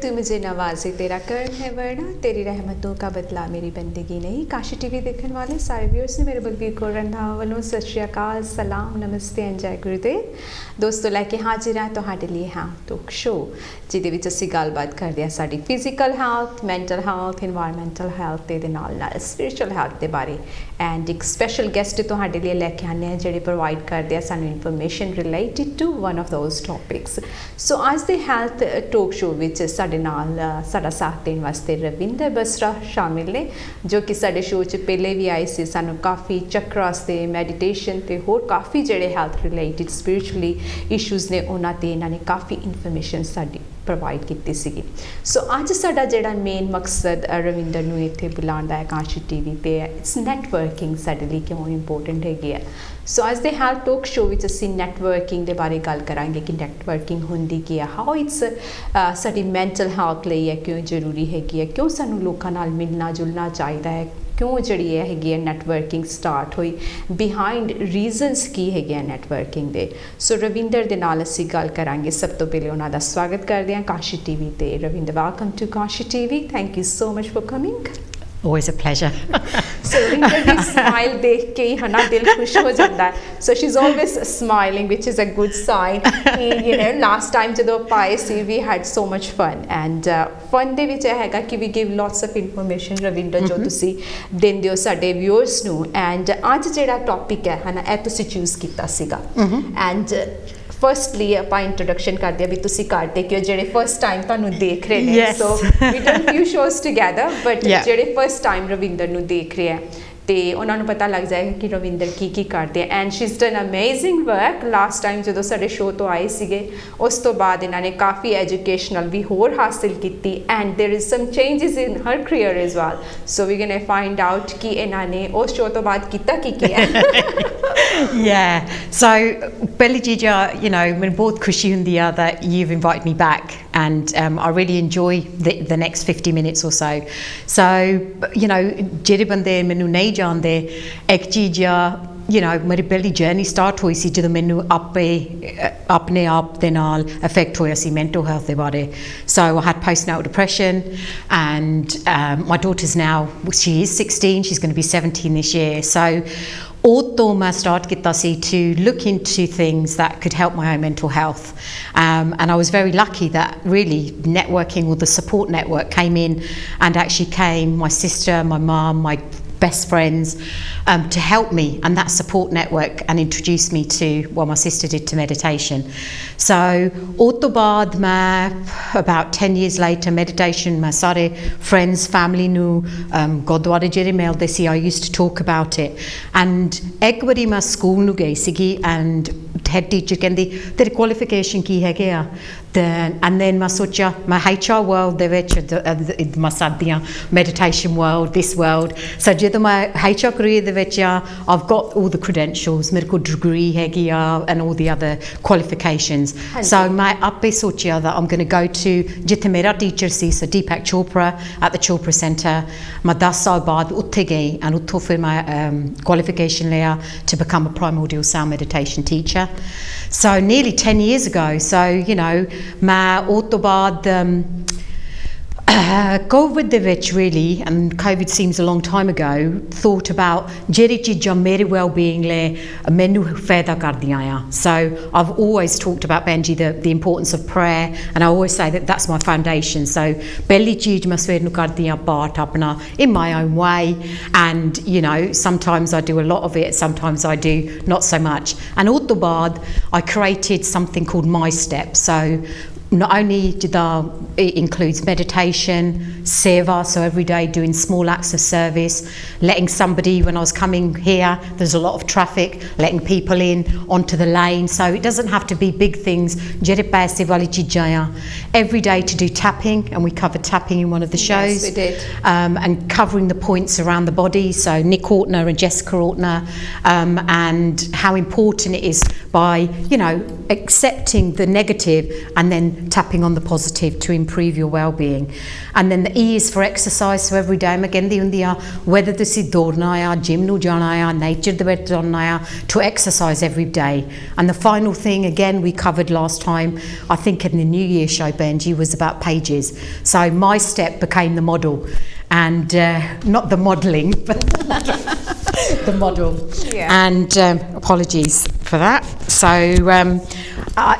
तू मुझे नवाजे, तेरा कर्म है वरना तेरी रहमतों का बदला मेरी बंदगी नहीं। काशी टीवी देखने वाले सारे व्यूअर्स ने मेरे बलबीर कौर रंधावा ਵੱਲੋਂ ਸਤਿ ਸ਼੍ਰੀ ਅਕਾਲ, ਸਲਾਮ, ਨਮਸਤੇ ਐਂਡ ਜੈ ਗੁਰੂਦੇਵ। ਦੋਸਤੋ ਲੈ ਕੇ ਹਾਜ਼ਰ ਹਾਂ ਤੁਹਾਡੇ ਲਈ ਹਾਂ ਟੋਕ ਸ਼ੋ, ਜਿਹਦੇ ਵਿੱਚ ਅਸੀਂ ਗੱਲਬਾਤ ਕਰਦੇ ਹਾਂ ਸਾਡੀ physical health, mental health, environmental health ਤੇ ਦੇ ਨਾਲ ਸਪਿਰਿਚੁਅਲ ਹੈਲਥ ਦੇ ਬਾਰੇ। ਐਂਡ ਇੱਕ ਸਪੈਸ਼ਲ ਗੈਸਟ ਤੁਹਾਡੇ ਲਈ ਲੈ ਕੇ ਆਉਂਦੇ ਹਾਂ ਜਿਹੜੇ ਪ੍ਰੋਵਾਈਡ ਕਰਦੇ ਆ ਸਾਨੂੰ information related to one of those topics. So ਅੱਜ ਦੇ ਹੈਲਥ ਟੋਕ ਸ਼ੋ ਵਿੱਚ ਸਾਡੇ ਨਾਲ ਸਾਡਾ ਸਾਥ ਦੇਣ ਵਾਸਤੇ ਰਵਿੰਦਰ ਬਸਰਾ ਸ਼ਾਮਿਲ ਨੇ, ਜੋ ਕਿ ਸਾਡੇ ਸ਼ੋਅ 'ਚ ਪਹਿਲੇ ਵੀ ਆਏ ਸੀ। ਸਾਨੂੰ ਕਾਫੀ ਚੱਕਰਾਸ ਤੇ ਮੈਡੀਟੇਸ਼ਨ ਤੇ ਹੋਰ ਕਾਫੀ ਜਿਹੜੇ ਹੈਲਥ ਰਿਲੇਟਿਡ ਸਪਿਰਿਚੁਅਲੀ ਇਸ਼ੂਜ਼ ਨੇ ਉਹਨਾਂ 'ਤੇ ਇਹਨਾਂ ਨੇ ਕਾਫੀ ਇਨਫੋਰਮੇਸ਼ਨ ਸਾਡੀ ਪ੍ਰੋਵਾਈਡ ਕੀਤੀ ਸੀਗੀ। ਸੋ ਅੱਜ ਸਾਡਾ ਜਿਹੜਾ ਮੇਨ ਮਕਸਦ ਰਵਿੰਦਰ ਨੂੰ ਇੱਥੇ ਬੁਲਾਉਣ ਦਾ ਹੈ ਕਾਂਸ਼ੀ ਟੀਵੀ 'ਤੇ ਹੈ, ਇਟਸ ਨੈਟਵਰਕਿੰਗ ਸਾਡੇ ਲਈ ਕਿਉਂ ਇੰਪੋਰਟੈਂਟ ਹੈਗੀ ਹੈ। ਸੋ ਅੱਜ ਦੇ ਹੈਲਥ ਟੋਕ ਸ਼ੋ ਵਿੱਚ ਅਸੀਂ ਨੈਟਵਰਕਿੰਗ ਦੇ ਬਾਰੇ ਗੱਲ ਕਰਾਂਗੇ ਕਿ ਨੈਟਵਰਕਿੰਗ ਹੁੰਦੀ ਕੀ ਹੈ, ਹਾਊ ਇਟਸ ਸਾਡੀ ਮੈਂਟਲ ਹੈਲਥ ਲਈ ਹੈ ਕਿਉਂ ਜ਼ਰੂਰੀ ਹੈਗੀ ਹੈ, ਕਿਉਂ ਸਾਨੂੰ ਲੋਕਾਂ ਨਾਲ ਮਿਲਣਾ ਜੁਲਣਾ ਚਾਹੀਦਾ ਹੈ, ਕਿਉਂ ਜਿਹੜੀ ਇਹ ਹੈਗੀ ਹੈ ਨੈਟਵਰਕਿੰਗ ਸਟਾਰਟ ਹੋਈ, ਬਿਹਾਈਂਡ ਰੀਜ਼ਨਸ ਕੀ ਹੈਗੇ ਆ ਨੈਟਵਰਕਿੰਗ ਦੇ। ਸੋ ਰਵਿੰਦਰ ਦੇ ਨਾਲ ਅਸੀਂ ਗੱਲ ਕਰਾਂਗੇ। ਸਭ ਤੋਂ ਪਹਿਲੇ ਉਹਨਾਂ ਦਾ ਸਵਾਗਤ ਕਰਦੇ ਹਾਂ ਕਾਂਸ਼ੀ ਟੀਵੀ 'ਤੇ। Ravinder, welcome to Kanshi TV, thank you so much for coming. Always a pleasure. So Rindar ਦੀ smile ਦੇਖ ਕੇ ਹੀ ਹਨਾ ਦਿਲ ਖੁਸ਼ ਹੋ ਜਾਂਦਾ ਹੈ। So she's always smiling, which is a good sign. You know, last time ਜਦੋਂ ਆਪਾਂ ਆਏ ਸੀ we had so much fun and fun ਦੇ ਵਿੱਚ ਇਹ ਹੈਗਾ ਕਿ we give lots of information Ravinder ਜੋ ਤੁਸੀਂ ਦਿੰਦੇ ਹੋ ਸਾਡੇ viewers ਨੂੰ। And ਅੱਜ ਜਿਹੜਾ topic ਹੈ ਹਨਾ ਇਹ ਤੁਸੀਂ choose ਕੀਤਾ ਸੀਗਾ। And ਫਸਟਲੀ ਆਪਾਂ ਇੰਟਰੋਡਕਸ਼ਨ ਕਰਦੇ ਹਾਂ ਵੀ ਤੁਸੀਂ ਕਰਦੇ ਕਿ ਜਿਹੜੇ ਫਸਟ ਟਾਈਮ ਤੁਹਾਨੂੰ ਦੇਖ ਰਹੇ ਨੇ। So we don't few shows together, but ਜਿਹੜੇ ਫਸਟ ਟਾਈਮ ਰਵਿੰਦਰ ਨੂੰ ਦੇਖ ਰਹੇ ਆ ਤੇ ਉਹਨਾਂ ਨੂੰ ਪਤਾ ਲੱਗ ਜਾਏਗਾ ਕਿ ਰਵਿੰਦਰ ਕੀ ਕਰਦੇ ਆ। And she is done amazing work. Last time ਜਦੋਂ ਸਾਡੇ ਸ਼ੋਅ ਤੋਂ ਆਏ ਸੀਗੇ ਉਸ ਤੋਂ ਬਾਅਦ ਇਹਨਾਂ ਨੇ ਕਾਫੀ ਐਜੂਕੇਸ਼ਨਲ ਵੀ ਹੋਰ ਹਾਸਿਲ ਕੀਤੀ। And there is some changes in her career as well. So we going to find out ਕਿ ਇਹਨਾਂ ਨੇ ਉਸ ਸ਼ੋਅ ਤੋਂ ਬਾਅਦ ਕੀਤਾ ਕੀ ਹੈ। Yeah, so ਪਹਿਲੀ ਚੀਜ਼ you know ਮੈਨੂੰ ਬਹੁਤ ਖੁਸ਼ੀ ਹੁੰਦੀ ਆ that you've invited me back and I really enjoy the next 50 minutes or so. So you know ਜਿਹੜੇ ਬੰਦੇ ਮੈਨੂੰ ਨਹੀਂ ਜਾਣਦੇ, ਇੱਕ ਚੀਜ਼ you know ਮੇਰੀ ਪਹਿਲੀ ਜਰਨੀ ਸਟਾਰਟ ਹੋਈ ਸੀ ਜਦੋਂ ਮੈਨੂੰ ਆਪਣੇ ਆਪ ਦੇ ਨਾਲ ਅਫੈਕਟ ਹੋਇਆ ਸੀ ਮੈਂਟਲ ਹੈਲਥ ਦੇ ਬਾਰੇ। So I had postnatal depression and my daughter's now, she is 16, she's going to be 17 this year. So ਉਦੋਂ ਮੈਂ ਸਟਾਰਟ ਕੀਤਾ ਸੀ to look into things that could help my own mental health, and I was very lucky that really networking or the support network came in and actually came my sister, my mum, my best friends to help me, and that support network and introduced me to what my sister did to meditation. So ਉਸ ਤੋਂ ਬਾਅਦ ਮੈਂ about 10 years later meditation ਮੈਂ ਸਾਰੇ friends family ਨੂੰ ਗੁਰਦੁਆਰੇ ਜਿਹੜੇ ਮਿਲਦੇ ਸੀ I used to talk about it। and ਇੱਕ ਵਾਰੀ ਮੈਂ ਸਕੂਲ ਨੂੰ ਗਈ ਸੀਗੀ and head teacher ਕਹਿੰਦੀ ਤੇਰੀ ਕੁਆਲੀਫਿਕੇਸ਼ਨ ਕੀ ਹੈਗੇ ਆ। and then ਮੈਂ ਸੋਚਿਆ ਮੈਂ HR world ਦੇ ਵਿੱਚ ਮੈਂ ਸਾਡੀਆਂ meditation world, this world। so ਜਦੋਂ ਮੈਂ HR career ਦੇ ਵਿੱਚ ਆ I've got all the credentials, ਮੇਰੇ ਕੋਲ degree ਹੈਗੀ ਆ and all the other qualifications। so ਮੈਂ ਆਪੇ ਸੋਚਿਆ that I'm going to go to ਜਿੱਥੇ ਮੇਰਾ teacher C so Deepak Chopra at the Chopra Center। ਮੈਂ 10 ਸਾਲ ਬਾਅਦ ਉੱਥੇ ਗਈ and ਉੱਥੋਂ ਫਿਰ ਮੈਂ qualification ਲਿਆ to become a primordial sound meditation teacher। so nearly 10 years ago। so you know ਮੈਂ ਉਹ ਤੋਂ ਬਾਅਦ COVID ਦੇ ਵਿੱਚ really, and COVID seems a long time ago, thought about ਜਿਹੜੀ ਚੀਜ਼ਾਂ ਮੇਰੇ well-being ਲਈ ਮੈਨੂੰ ਫਾਇਦਾ ਕਰਦੀਆਂ ਆ। so I've always talked about Benji the importance of prayer, and I always say that that's my foundation। so ਪਹਿਲੀ ਚੀਜ਼ ਮੈਂ ਸਵੇਰ ਨੂੰ ਕਰਦੀ ਆ ਪਾਠ ਆਪਣਾ in my own way, and you know sometimes I do a lot of it, sometimes I do not so much। and ਉਸ ਤੋਂ ਬਾਅਦ I created something called My Step। so not only it includes meditation, seva, so every day doing small acts of service, letting somebody, when I was coming here there's a lot of traffic, letting people in onto the lane, so it doesn't have to be big things। every day to do tapping, and we covered tapping in one of the shows। Yes, we did। and covering the points around the body, so Nick Ortner and Jessica Ortner, and how important it is by you know accepting the negative and then tapping on the positive to improve your well-being. And then the E is for exercise. So every day मैं कहंदी हुंदी आ whether तुसी दौड़ना आ gym नू जाना आ nature दे विच जाना आ to exercise every day. And the final thing again we covered last time I think in the New Year show Benji was about pages. So my step became the model and not the modelling but the model. And apologies for that. So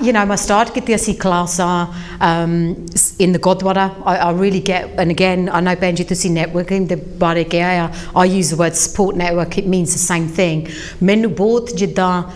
you know, I started getting a class in the Gurdwara. I really get, and again, I know Benji to see networking, the bare kya I use the word support network, it means the same thing. Menu both jidda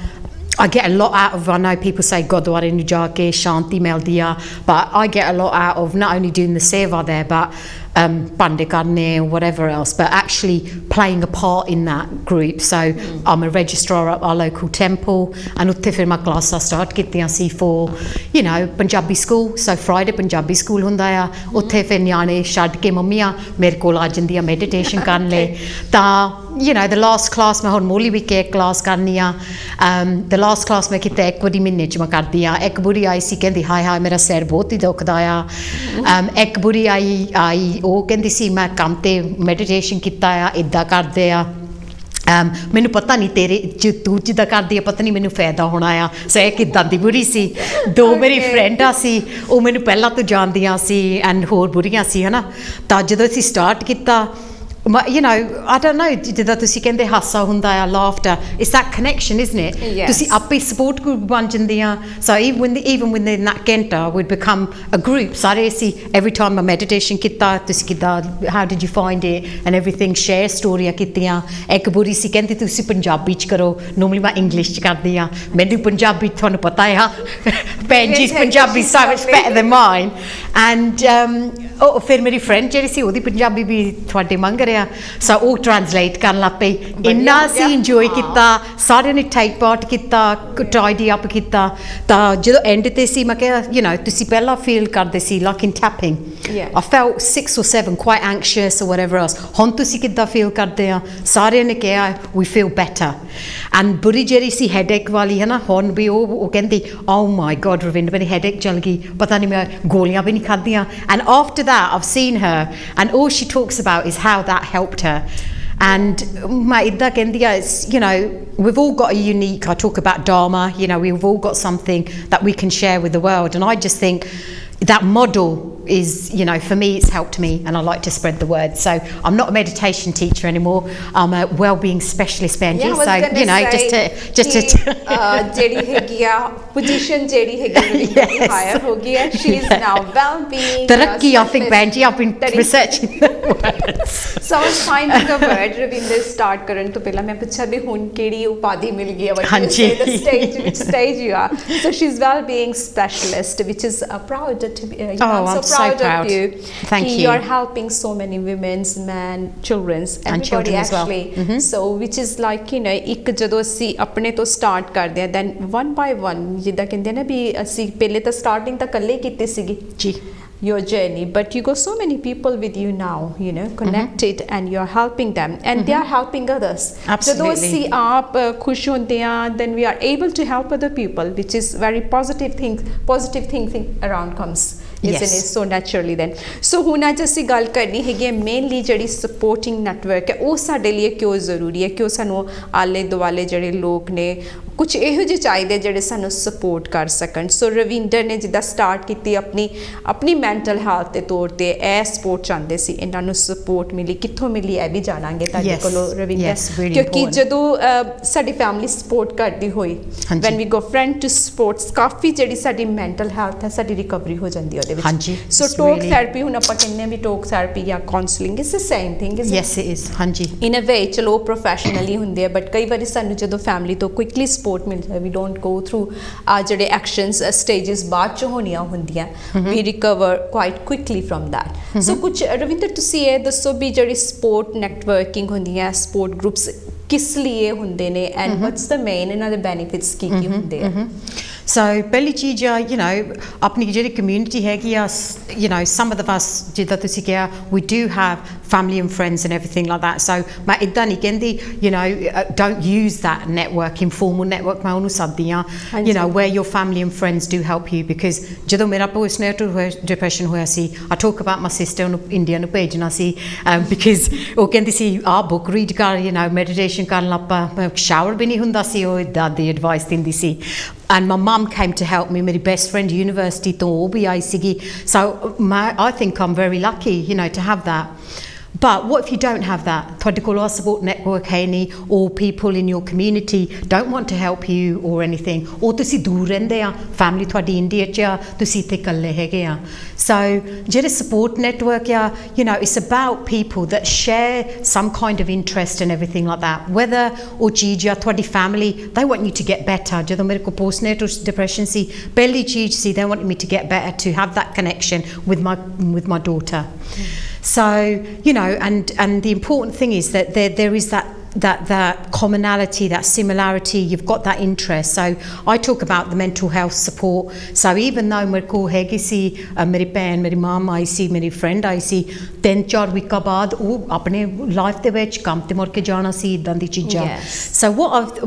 I get a lot out of, I know people say Gurdwara nu ja ke shanti mildi a, but I get a lot out of not only doing the seva there but bande karne or whatever else, but actually playing a part in that group. So I'm a registrar at our local temple and utte fir main class start kittiyan si for you know Punjabi school. So Friday Punjabi school hunda a utte fir nyane chhad ke mammiyan mere kol aa jandiyan meditation karan le ta you know the last class मैं हुण मोली भी एक class करनी आ the last class मैं किते एक बारी महीने च मैं करदी आ एक बुरी आई सी कहंदी हाय हाय मेरा सिर बहुत ही दुखदा आ एक बुरी आई ਉਹ ਕਹਿੰਦੀ ਸੀ ਮੈਂ ਕੰਮ ਤੇ ਮੈਡੀਟੇਸ਼ਨ ਕੀਤਾ ਆ ਇਦਾਂ ਕਰਦੇ ਆ ਮੈਨੂੰ ਪਤਾ ਨਹੀਂ ਤੇਰੇ ਤੂੰ ਜਿੱਦਾਂ ਕਰਦੀ ਆ ਪਤਾ ਨਹੀਂ ਮੈਨੂੰ ਫਾਇਦਾ ਹੋਣਾ ਆ ਸੋ ਇਹ ਕਿੱਦਾਂ ਦੀ ਬੁਰੀ ਸੀ ਦੋ ਮੇਰੀ ਫਰੈਂਡਾਂ ਸੀ ਉਹ ਮੈਨੂੰ ਪਹਿਲਾਂ ਤੋਂ ਜਾਣਦੀਆਂ ਸੀ ਐਂਡ ਹੋਰ ਬੁਰੀਆਂ ਸੀ ਹਨਾ ਤਾਂ ਜਦੋਂ ਅਸੀਂ ਸਟਾਰਟ ਕੀਤਾ you know, I don't know, ਜਿੱਦਾਂ ਤੁਸੀਂ ਕਹਿੰਦੇ ਹਾਸਾ ਹੁੰਦਾ ਆ laughter, it's that connection, isn't it? Yes. ਤੁਸੀਂ ਆਪੇ support group ਬਣ ਜਾਂਦੀਆਂ so even when in that ਘੰਟਾ would become a group ਸਾਰੇ ਅਸੀਂ every time ਮੈਂ meditation ਕੀਤਾ ਤੁਸੀਂ ਕਿੱਦਾਂ how did you find it and everything share ਸਟੋਰੀਆਂ ਕੀਤੀਆਂ ਇੱਕ ਬੁਰੀ ਸੀ ਕਹਿੰਦੀ ਤੁਸੀਂ ਪੰਜਾਬੀ ਚ ਕਰੋ normally ਮੈਂ ਇੰਗਲਿਸ਼ ਚ ਕਰਦੀ ਆ ਮੈਨੂੰ ਪੰਜਾਬੀ ਤੁਹਾਨੂੰ ਪਤਾ ਆ Benji's Punjabi so much better than mine and ਉਹ ਫਿਰ ਮੇਰੀ friend ਜਿਹੜੀ ਸੀ ਉਹਦੀ ਪੰਜਾਬੀ ਵੀ ਤੁਹਾਡੇ ਮੰਗ ਰਿਹਾ ਸੋ ਉਹ ਟ੍ਰਾਂਸਲੇਟ ਕਰਨ ਲੱਗ ਪਈ ਇੰਨਾ ਅਸੀਂ ਇੰਜੋਏ ਕੀਤਾ ਸਾਰਿਆਂ ਨੇ ਟੇਕ ਪਾਰਟ ਕੀਤਾ ਟਾਈਡੀ ਅਪ ਕੀਤਾ ਤਾਂ ਜਦੋਂ ਐਂਡ ਤੇ ਸੀ ਮੈਂ ਕਿਹਾ you know ਤੁਸੀਂ ਪਹਿਲਾਂ ਫੀਲ ਕਰਦੇ ਸੀ like in tapping I felt 6 or 7 quite anxious or whatever else ਹੁਣ ਤੁਸੀਂ ਕਿੱਦਾਂ ਫੀਲ ਕਰਦੇ ਆ ਸਾਰਿਆਂ ਨੇ ਕਿਹਾ we feel better and ਬੁਰੀ ਜਿਹੜੀ ਸੀ ਹੈਡੇਕ ਵਾਲੀ ਹੈ ਨਾ ਹੁਣ ਵੀ ਉਹ ਕਹਿੰਦੀ oh my god ਰਵਿੰਦਰ ਮੇਰੀ ਹੈਡੇਕ ਚਲ ਗਈ ਪਤਾ ਨਹੀਂ ਮੈਂ ਗੋਲੀਆਂ ਵੀ ਨਹੀਂ ਖਾਧੀਆਂ and after that I've seen her and all she talks about is how that helped her and it's you know we've all got a unique I talk about dharma you know we've all got something that we can share with the world and I just think that model is you know for me it's helped me and I like to spread the word so I'm not a meditation teacher anymore I'm a well-being specialist Benji so you know just to ਜਿਹੜੀ ਹੈਗੀ ਆ position ਜਿਹੜੀ ਹੈਗੀ higher ਹੋ ਗਈ ਹੈ she is now well-being ਤਰੱਕੀ I think Benji I've been researching the words so I was finding a word Ravinder start ਕਰਨ ਤੋਂ ਪਹਿਲਾਂ ਮੈਂ ਪੁੱਛਿਆ ਵੀ ਹੁਣ ਕਿਹੜੀ ਉਪਾਧੀ ਮਿਲ ਗਈ ਹੈ the stage which stage you are so she's well-being specialist which is proud to be I'm so proud of you. Thank you. You're helping so many women, men, children, and children actually. As well. So which is like you know ਇੱਕ ਜਦੋਂ ਅਸੀਂ ਆਪਣੇ ਤੋਂ start ਕਰਦੇ ਆ then one by one ਜਿੱਦਾਂ ਕਹਿੰਦੇ ਨਾ ਵੀ ਅਸੀਂ ਪਹਿਲੇ ਤਾਂ starting ਤਾਂ ਇਕੱਲੇ ਕੀਤੀ ਸੀਗੀ ਜੀ your journey but you got so many people with you now you know connected and you're helping them and they are helping others absolutely ਜਦੋਂ ਅਸੀਂ ਆਪ ਖੁਸ਼ ਹੁੰਦੇ ਆ then we are able to help other people which is very positive thinking around comes isn't it so naturally then so ਹੁਣ ਅੱਜ ਅਸੀਂ ਗੱਲ ਕਰਨੀ ਹੈਗੀ ਹੈ ਮੇਨਲੀ ਜਿਹੜੀ ਸਪੋਰਟਿੰਗ ਨੈਟਵਰਕ ਹੈ ਉਹ ਸਾਡੇ ਲਈ ਕਿਉਂ ਜ਼ਰੂਰੀ ਹੈ ਕਿਉਂ ਸਾਨੂੰ ਆਲੇ ਦੁਆਲੇ ਜਿਹੜੇ ਲੋਕ ਨੇ ਕੁਝ ਇਹੋ ਜਿਹੇ ਚਾਹੀਦੇ ਜਿਹੜੇ ਸਾਨੂੰ ਸਪੋਰਟ ਕਰ ਸਕਣ ਸੋ ਰਵਿੰਦਰ ਨੇ ਜਿੱਦਾਂ ਸਟਾਰਟ ਕੀਤੀ ਆਪਣੀ ਮੈਂਟਲ ਹੈਲਥ ਦੇ ਤੌਰ ਤੇ ਇਹ ਸਪੋਰਟ ਚਾਹੁੰਦੇ ਸੀ ਇਹਨਾਂ ਨੂੰ ਸਪੋਰਟ ਮਿਲੀ ਕਿੱਥੋਂ ਮਿਲੀ ਇਹ ਵੀ ਜਾਣਾਂਗੇ ਤੁਹਾਡੇ ਕੋਲੋਂ ਰਵਿੰਦਰ ਕਿਉਂਕਿ ਜਦੋਂ ਸਾਡੀ ਫੈਮਿਲੀ ਸਪੋਰਟ ਕਰਦੀ ਹੋਈ when we go friend to sports ਕਾਫੀ ਜਿਹੜੀ ਸਾਡੀ ਮੈਂਟਲ ਹੈਲਥ ਹੈ ਸਾਡੀ ਰਿਕਵਰੀ ਹੋ ਜਾਂਦੀ ਹੈ ਉਹਦੇ ਵਿੱਚ ਸੋ ਟੋਕ ਥੈਰੇਪੀ ਹੁਣ ਆਪਾਂ ਕਹਿੰਦੇ ਵੀ ਟੋਕ ਥੈਰੇਪੀ ਜਾਂ counselling is the same thing yes it is ਹਾਂਜੀ in a way ਚਲੋ ਪ੍ਰੋਫੈਸ਼ਨਲੀ ਹੁੰਦੇ ਆ ਬਟ ਕਈ ਵਾਰੀ ਸਾਨੂੰ ਜਦੋਂ ਫੈਮਿਲੀ ਤੋਂ ਕੁਇਕਲੀ ਸਪੋਰਟ ਮਿਲ ਜਾਏ ਵੀ ਡੋਂਟ ਗੋ ਥਰੂ ਜਿਹੜੇ ਐਕਸ਼ਨਸ ਸਟੇਜਸ ਬਾਅਦ ਚ ਹੋਣੀਆਂ ਹੁੰਦੀਆਂ we recover quite quickly from that so ਕੁਝ ਰਵਿੰਦਰ ਤੁਸੀਂ ਇਹ ਦੱਸੋ ਵੀ ਜਿਹੜੀ ਸਪੋਰਟ ਨੈਟਵਰਕਿੰਗ ਹੁੰਦੀ ਹੈ ਸਪੋਰਟ ਗਰੁੱਪਸ ਕਿਸ ਲਈ ਹੁੰਦੇ ਨੇ ਐਂਡ ਵਾਟਸ ਦ ਮੇਨ ਇਹਨਾਂ ਦੇ ਬੈਨੀਫਿਟਸ ਕੀ ਹੁੰਦੇ ਆ So ਪਹਿਲੀ ਚੀਜ਼ ਆ ਆਪਣੀ ਜਿਹੜੀ ਕਮਿਊਨਿਟੀ ਹੈਗੀ ਆ some of us ਜਿੱਦਾਂ ਤੁਸੀਂ ਕਿਹਾ we do have family and friends and everything like that, so ਮੈਂ ਇੱਦਾਂ ਨਹੀਂ ਕਹਿੰਦੀ don't use that network, informal network ਮੈਂ ਉਹਨੂੰ ਸੱਦਦੀ ਆ where your family and friends do help you, because ਜਦੋਂ ਮੇਰਾ postnatal depression ਹੋਇਆ ਸੀ I talk about my sister ਉਹਨੂੰ ਇੰਡੀਆ ਨੂੰ ਭੇਜਣਾ ਸੀ because ਉਹ ਕਹਿੰਦੀ ਸੀ book read ਕਰ meditation ਕਰਨ ਲੱਗ ਪਾ, shower ਵੀ ਨਹੀਂ ਹੁੰਦਾ ਸੀ, ਉਹ ਇੱਦਾਂ ਦੀ advice ਦਿੰਦੀ ਸੀ। And my mum came to help me, my best friend university ਤੋਂ ਉਹ ਵੀ ਆਈ ਸੀਗੀ, so I think I'm very lucky to have that. But what if you don't have that? ਤੁਹਾਡੇ ਕੋਲ ਆ support network ਹੈ ਨਹੀਂ, or people in your community don't want to help you or anything, or ਤੁਸੀਂ ਦੂਰ ਰਹਿੰਦੇ ਆ, family ਤੁਹਾਡੀ ਇੰਡੀਆ 'ਚ ਆ, ਤੁਸੀਂ ਇੱਥੇ ਇਕੱਲੇ ਹੈਗੇ ਆ। So ਜਿਹੜੇ support network ਆ it's about people that share some kind of interest and everything like that, whether ਉਹ ਚੀਜ਼ ਆ ਤੁਹਾਡੀ family they want you to get better। ਜਦੋਂ ਮੇਰੇ ਕੋਲ postnatal depression ਸੀ ਪਹਿਲੀ ਚੀਜ਼ ਸੀ they wanted me to get better, to have that connection with my daughter। So and the important thing is that there is that commonality, that similarity, you've got that interest। So I talk about the mental health support, so even though ਮੇਰੇ ਕੋਲ ਹੈਗੀ ਸੀ ਮੇਰੀ ਭੈਣ, ਮੇਰੀ mum ਆਈ ਸੀ, ਮੇਰੀ friend ਆਈ ਸੀ, 3-4 ਵੀਕਾਂ ਬਾਅਦ ਉਹ ਆਪਣੇ ਲਾਈਫ ਦੇ ਵਿੱਚ ਕੰਮ ਤੇ ਮੁੜ ਕੇ ਜਾਣਾ ਸੀ, ਇੱਦਾਂ ਦੀ ਚੀਜ਼ਾਂ। So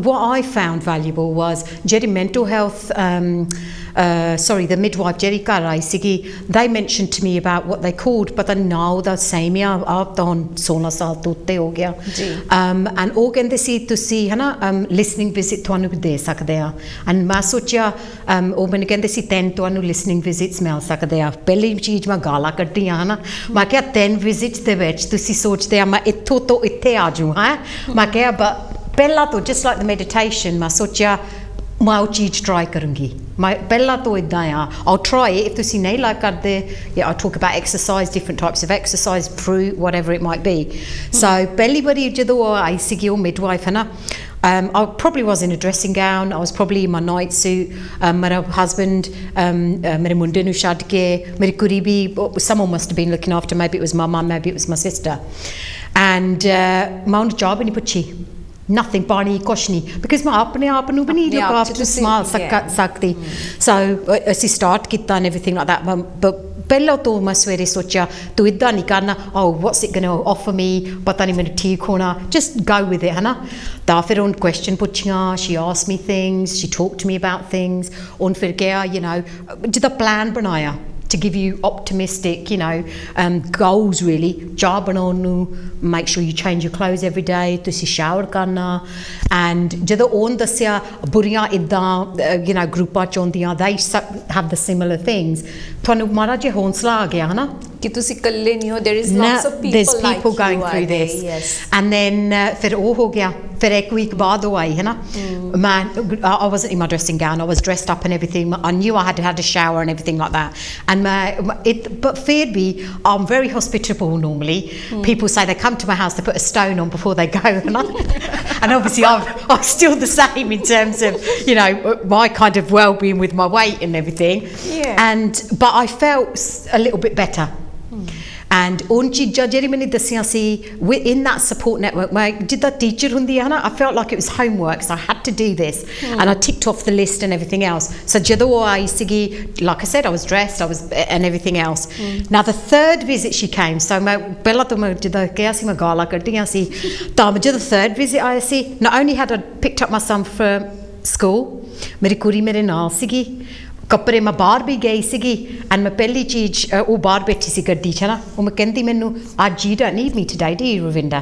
what I found valuable was ਜਿਹੜੀ mental health the midwife ਜਿਹੜੀ ਘਰ ਆਈ ਸੀਗੀ, they mentioned to me about what they called, ਪਤਾ ਨਹੀਂ ਨਾ ਉਹਦਾ same ਆ, ਆਪ ਤਾਂ ਹੁਣ 16 ਸਾਲ ਤੋਂ ਉੱਤੇ ਹੋ ਗਿਆ and ਉਹ ਕਹਿੰਦੇ ਸੀ ਤੁਸੀਂ listening visit ਤੁਹਾਨੂੰ ਦੇ ਸਕਦੇ ਆ, and ਮੈਂ ਸੋਚਿਆ ਉਹ ਮੈਨੂੰ ਕਹਿੰਦੇ ਸੀ 10 ਤੁਹਾਨੂੰ listening visits ਮਿਲ ਸਕਦੇ ਆ। ਪਹਿਲੀ ਚੀਜ਼ ਮੈਂ ਗਾਲਾਂ ਕੱਢੀਆਂ ਮੈਂ ਕਿਹਾ 10 visits ਦੇ ਵਿੱਚ ਤੁਸੀਂ ਸੋਚਦੇ ਆ ਮੈਂ ਇੱਥੋਂ ਤੋਂ ਇੱਥੇ ਆ ਜਾਊਂ ਮੈਂ ਕਿਹਾ ਪਹਿਲਾਂ ਤੋਂ just like the meditation ਮੈਂ ਸੋਚਿਆ ਮੈਂ ਉਹ ਚੀਜ਼ ਟਰਾਈ ਕਰੂੰਗੀ, ਮੈਂ ਪਹਿਲਾਂ ਤੋਂ ਇੱਦਾਂ ਆ I'll try it, if ਤੁਸੀਂ ਨਹੀਂ like ਕਰਦੇ I talk about exercise, different types of exercise, fruit, whatever it might be। So ਪਹਿਲੀ ਵਾਰੀ ਜਦੋਂ ਆਈ ਸੀਗੀ ਉਹ midwife I probably was in a dressing gown, I was probably in my night suit, my husband ਮੇਰੇ ਮੁੰਡੇ ਨੂੰ ਛੱਡ ਕੇ ਮੇਰੀ ਕੁੜੀ ਵੀ someone must have been looking after, maybe it was my mum, maybe it was my sister, and ਮੈਂ ਉਹਨੂੰ ਚਾਹ ਵੀ ਨਹੀਂ ਪੁੱਛੀ, nothing, ਪਾਣੀ ਕੁਛ ਨਹੀਂ, because ਮੈਂ ਆਪਣੇ ਆਪ ਨੂੰ ਵੀ ਨਹੀਂ look after ਸੰਭਾਲ ਸਕਦੀ। So ਅਸੀਂ start ਕੀਤਾ and everything like that, but ਪਹਿਲਾਂ ਤੋਂ ਮੈਂ ਸਵੇਰੇ ਸੋਚਿਆ ਤੂੰ ਇੱਦਾਂ ਨਹੀਂ ਕਰਨਾ, what's it going to offer me, ਪਤਾ ਨਹੀਂ ਮੈਨੂੰ ਠੀਕ ਹੋਣਾ, just go with it ਤਾਂ ਫਿਰ ਉਹਨ question ਪੁੱਛੀਆਂ, she asked me things, she talked to me about things, ਉਹਨ ਫਿਰ ਕਿਹਾ ਜਿੱਦਾਂ plan ਬਣਾਇਆ to give you optimistic goals really, ਚਾਹ ਬਣਾਉਣ ਨੂੰ, make sure you change your clothes every day, ਤੁਸੀਂ shower ਕਰਨਾ, and ਜਦੋਂ ਉਹਨ ਦੱਸਿਆ ਬੁਰੀਆਂ ਇੱਦਾਂ ਗਰੁੱਪਾਂ 'ਚ ਆਉਂਦੀਆਂ they have the similar things, ਤੁਹਾਨੂੰ ਮਾੜਾ ਜਿਹਾ ਹੌਂਸਲਾ ਆ ਗਿਆ ਕਿ ਤੁਸੀਂ ਇਕੱਲੇ ਨਹੀਂ ਹੋ, there is lots of people there's like people you going through this, yes। and then ਫਿਰ ਉਹ ਹੋ ਗਿਆ, ਫਿਰ ਇੱਕ week ਬਾਅਦ ਉਹ ਆਈ man, I wasn't in my dressing gown, I was dressed up and everything, I knew I had a shower and everything like that, and but ਫਿਰ ਵੀ I'm very hospitable normally, people say they come to my house, they put a stone on before they go, and obviously I'm still the same in terms of my kind of well-being with my weight and everything, but I felt a little bit better। And ਉਹ ਚੀਜ਼ਾਂ ਜਿਹੜੀ ਮੈਨੂੰ ਦੱਸੀਆਂ ਸੀ in that support network, ਮੈਂ ਜਿੱਦਾਂ teacher ਹੁੰਦੀ ਆ I felt like it was homework, so I had to do this, and I ticked off the list and everything else। So ਜਦੋਂ ਉਹ ਆਈ ਸੀਗੀ, like I said, I was dressed, I was and everything else। Now the third visit she came, so ਮੈਂ ਪਹਿਲਾਂ ਤੋਂ ਮੈਂ ਜਿੱਦਾਂ ਕਿਹਾ ਸੀ ਮੈਂ ਗਾਲਾਂ ਕੱਢੀਆਂ ਸੀ, ਤਾਂ ਜਦੋਂ third visit ਆਇਆ ਸੀ, not only had I picked up my son from school, ਮੇਰੀ ਕੁੜੀ ਮੇਰੇ ਨਾਲ ਸੀਗੀ, ਕੱਪੜੇ ਮੈਂ ਬਾਹਰ ਵੀ ਗਈ ਸੀਗੀ, and ਮੈਂ ਪਹਿਲੀ ਚੀਜ਼ ਉਹ ਬਾਹਰ ਬੈਠੀ ਸੀ ਗੱਡੀ 'ਚ ਉਹ ਮੈਂ ਕਹਿੰਦੀ ਮੈਨੂੰ ਅੱਜ you don't need me today, do you Ravinda?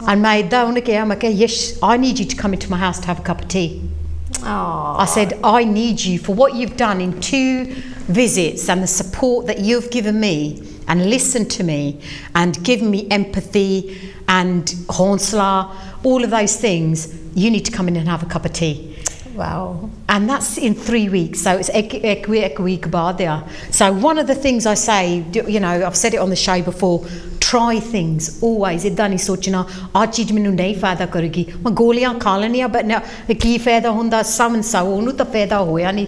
and ਮੈਂ ਇੱਦਾਂ ਉਹਨੇ ਕਿਹਾ, ਮੈਂ ਕਿਹਾ yes, I need you to come into my house to have a cup of tea। I said I need you for what you've done in 2 visits and the support that you've given me and listened to me and given me empathy and haunsla, all of those things, you need to come in and have a cup of tea। Wow. And that's in 3 weeks, so it's a week baad there। So one of the things I say, I've said it on the show before, try things always, ਇੱਦਾਂ ਨਹੀਂ ਸੋਚਣਾ ਆਹ ਚੀਜ਼ ਮੈਨੂੰ ਨਹੀਂ ਫਾਇਦਾ ਕਰੇਗੀ, ਮੈਂ ਗੋਲੀਆਂ ਖਾ ਲੈਣੀਆਂ but ਕੀ ਫਾਇਦਾ ਹੁੰਦਾ, so ਉਹਨੂੰ ਤਾਂ ਫਾਇਦਾ ਹੋਇਆ ਨਹੀਂ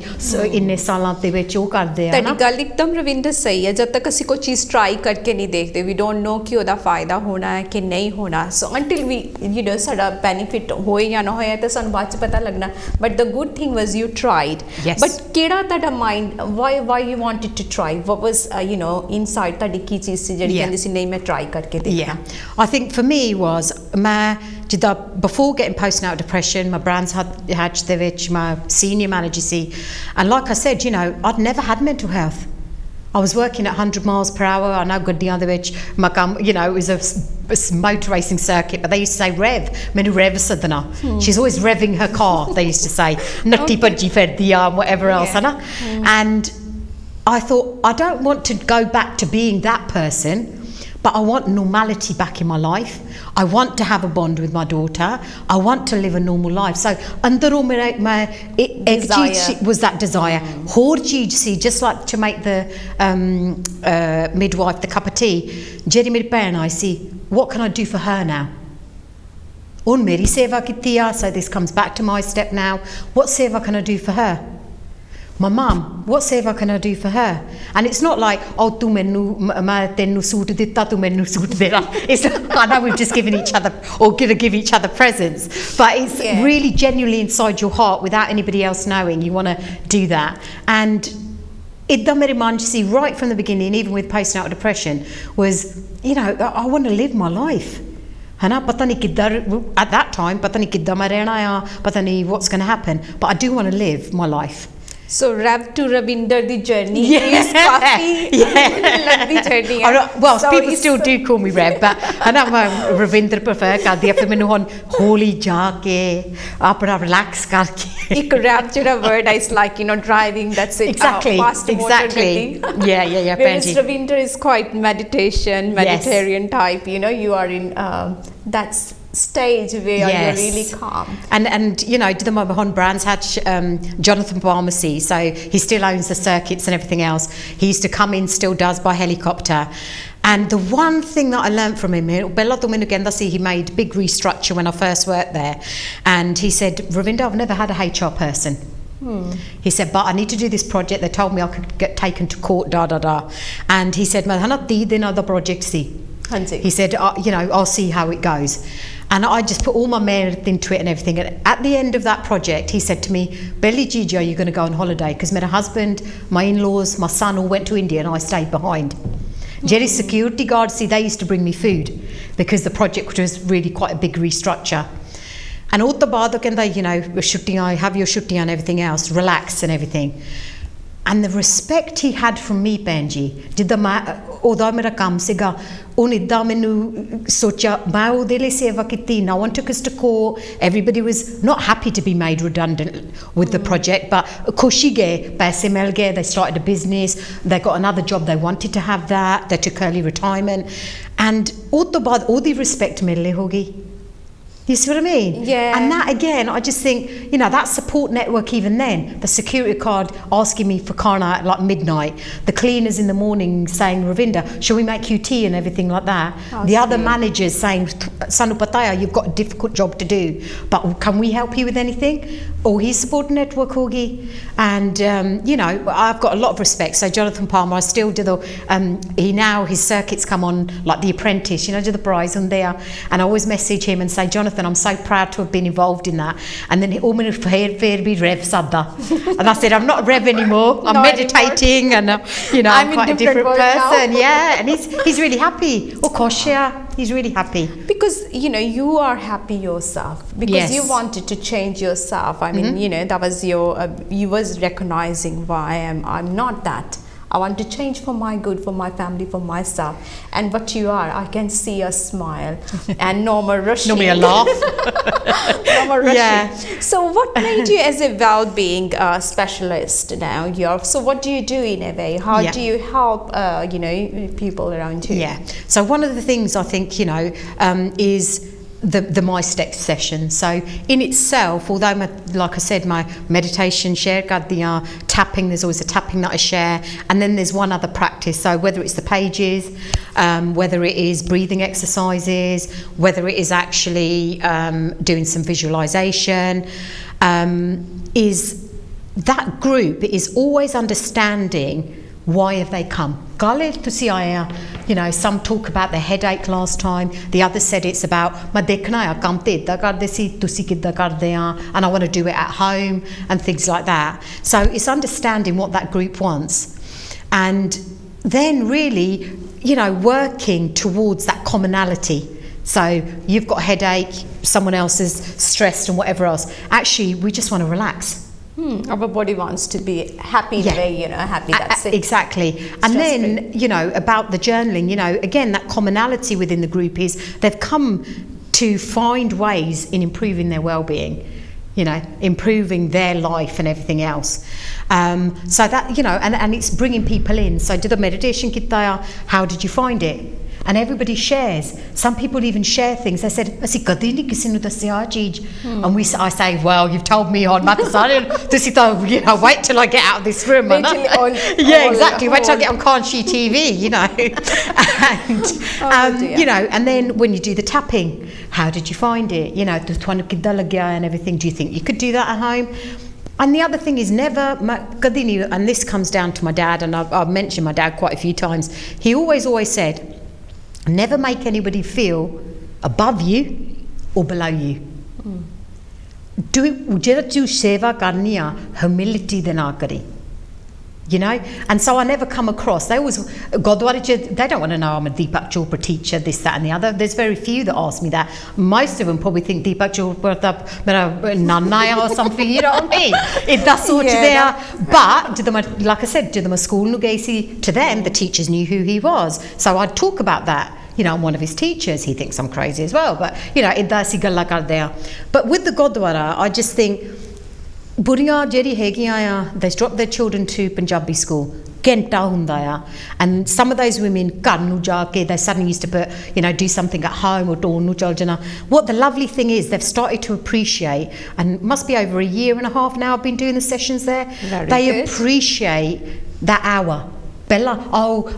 ਇੰਨੇ ਸਾਲਾਂ ਦੇ ਵਿੱਚ ਉਹ ਕਰਦੇ ਆ ਤੁਹਾਡੀ ਗੱਲ ਇੱਕਦਮ ਰਵਿੰਦਰ ਸਹੀ ਹੈ, ਜਦ ਤੱਕ ਅਸੀਂ ਕੋਈ ਚੀਜ਼ ਟਰਾਈ ਕਰਕੇ ਨਹੀਂ ਦੇਖਦੇ we don't know ਕਿ ਉਹਦਾ ਫਾਇਦਾ ਹੋਣਾ ਹੈ ਕਿ ਨਹੀਂ ਹੋਣਾ, so until we ਸਾਡਾ ਬੈਨੀਫਿਟ ਹੋਏ ਜਾਂ ਨਾ ਹੋਏ ਤਾਂ ਸਾਨੂੰ ਬਾਅਦ 'ਚ ਪਤਾ ਲੱਗਣਾ, but but the good thing was you tried. Yes. But keda tada mind, why you wanted to try? What was inside tadi ki cheez si jehdi kendi si nahi main try karke dekha? Yeah, I think for me was before getting postnatal depression, my brands had my senior manager see, and like I said, I'd never had mental health. I was working at 100 miles per hour. I know good the other which it was a motor racing circuit, but they used to say rev. Many rev sadhana. She's always revving her car. They used to say natti bajji ferdi whatever else, and I thought I don't want to go back to being that person. But I want normality back in my life. I want to have a bond with my daughter. I want to live a normal life. So andaro my was that desire. Hor cheez si, just like to make the midwife the cup of tea. Jeri mere bhen I see, what can I do for her now? Un meri seva kiti hai, so this comes back to my step now. What seva can I do for her? My mum, what seva can I do for her? And it's not like, oh, tu tenu suit ditta, tu menu suit dera. It's not, I know we've just given each other, or going to give each other presents, but it's really genuinely inside your heart without anybody else knowing. You want to do that. And idda mere man see right from the beginning, even with postnatal depression, was, I want to live my life. Pata nahi kiddhar, at that time, pata nahi kiddhar main rehna hai, pata nahi what's going to happen, but I do want to live my life. So Rev to Ravinder the journey is काफी लंबी journey है. Well, so people still do call me Rev, but I know Ravinder prefer कर दिया फिर मैंने हन होली जाके अपना relax करके. एक Rev जो word is like driving, that's it. Exactly. Exactly. Yeah. Whereas Ravinder is quite Mediterranean type. You are in that stage where you're really calm. And the Mahon Brands had Jonathan Pharmacy, so he still owns the circuits and everything else. He used to come in, still does, by helicopter. And the one thing that I learned from him, he made a big restructure when I first worked there. And he said, Ravinder, I've never had a HR person. He said, but I need to do this project. They told me I could get taken to court, And he said, the project see. He said, I'll see how it goes. And I just put all my merit into it and everything. And at the end of that project, he said to me, Belly Gigi, are you going to go on holiday? Because my husband, my in-laws, my son all went to India and I stayed behind. Jerry's security guards, they used to bring me food because the project was really quite a big restructure. And all the baad have your shooting and everything else, relax and everything. And the respect he had from me, Benji, did the ਉਹਦਾ ਮੇਰਾ ਕੰਮ ਸੀਗਾ ਉਹਨੇ ਇੱਦਾਂ ਮੈਨੂੰ ਸੋਚਿਆ ਮੈਂ ਉਹਦੇ ਲਈ ਸੇਵਾ ਕੀਤੀ. No one took us to court. Everybody was not happy to be made redundant with the project, but ਖੁਸ਼ੀ ਗਏ, ਪੈਸੇ ਮਿਲ ਗਏ, they started a business, they got another job, they wanted to have that, they took early retirement. And ਉਹ ਤੋਂ ਬਾਅਦ ਉਹਦੀ respect ਮੇਰੇ ਲਈ ਹੋ ਗਈ. You see what I mean? Yeah. And that again, I just think, that support network even then, the security guard asking me for Karna at like midnight, the cleaners in the morning saying, Ravinder, shall we make you tea and everything like that? The other managers saying, Sanu Pataya, you've got a difficult job to do, but can we help you with anything? Or his support network, Hoagie. And, I've got a lot of respect. So Jonathan Palmer, I still do his circuits come on like The Apprentice, do the prize on there. And I always message him and say, Jonathan, I'm so proud to have been involved in that. And then he almost be Rev Sadda. And I said, I'm not Rev anymore. I'm meditating anymore. And, I'm quite a different person. Now. Yeah, and he's really happy. Oh, gosh, yeah. He's really happy. Because, you are happy yourself. Because you wanted to change yourself. I mean, that was you was recognizing why I'm not that. I want to change for my good, for my family, for myself. And what you are, I can see a smile and normal rushing. Normally a laugh. Normal rushing. Yeah. So what made you as a well-being specialist now? So what do you do in a way? How do you help, people around you? Yeah. So one of the things I think, is the My Steps session. So in itself, although like I said, my meditation share, tapping, there's always a tapping that I share, and then there's one other practice. So whether it's the pages, whether it is breathing exercises, whether it is actually doing some visualization, is that group is always understanding why have they come? Gale tusi aaya, you know, some talk about the headache last time, the other said it's about ma dekhna hai kam te idda karde si tusi kidda karde ha, and I want to do it at home and things like that. So it's understanding what that group wants, and then really, you know, working towards that commonality. So you've got a headache, someone else is stressed and whatever else. Actually, we just want to relax. Our body wants to be happy in a way, you know, happy, that's it. Exactly. And then, you know, about the journaling, you know, again, that commonality within the group is they've come to find ways in improving their well-being, you know, improving their life and everything else. So that, you know, and it's bringing people in. So did the meditation kitaya, how did you find it? And everybody shares. Some people even share things. They said, "Asi kadi nahi kisi nu dassya aa cheez." And I say, "Well, you've told me on Matasari. Tusi to, you know, wait till I get out of this room." Wait till yeah, exactly. Wait till I get on Kanshi TV, you know. And you know, and then when you do the tapping, how did you find it? You know, twanu kidda lagya and everything. Do you think you could do that at home? And the other thing is never, and this comes down to my dad, and I've mentioned my dad quite a few times. He always said, never make anybody feel above you or below you. Do ਜਿਹੜਾ ਤੂੰ ਸੇਵਾ ਕਰਨੀ ਆ humility ਦੇ ਨਾਲ ਕਰੀ, you know. And so I never come across, they always they don't want to know I'm a Deepak Chopra teacher, this, that and the other. There's very few that ask me that. Most of them probably think Deepak Chopra mera nanna hai or something, you know what I mean. Ida sort there. But like I said, to them a school nu gayi si, to them the teachers knew who he was, so I'd talk about that. You know, I'm one of his teachers. He thinks I'm crazy as well, but you know, ida si galla karde a. But with the Gurdwara, I just think buriyan jehdi hegiyan a, they drop their children to Punjabi school. Ghenta hunda a, and some of those women ghar nu ja ke they suddenly used to put, you know, do something at home or do nu chal jana. What the lovely thing is, they've started to appreciate, and must be over a year and a half now I've been doing the sessions there. They appreciate that hour. Bella,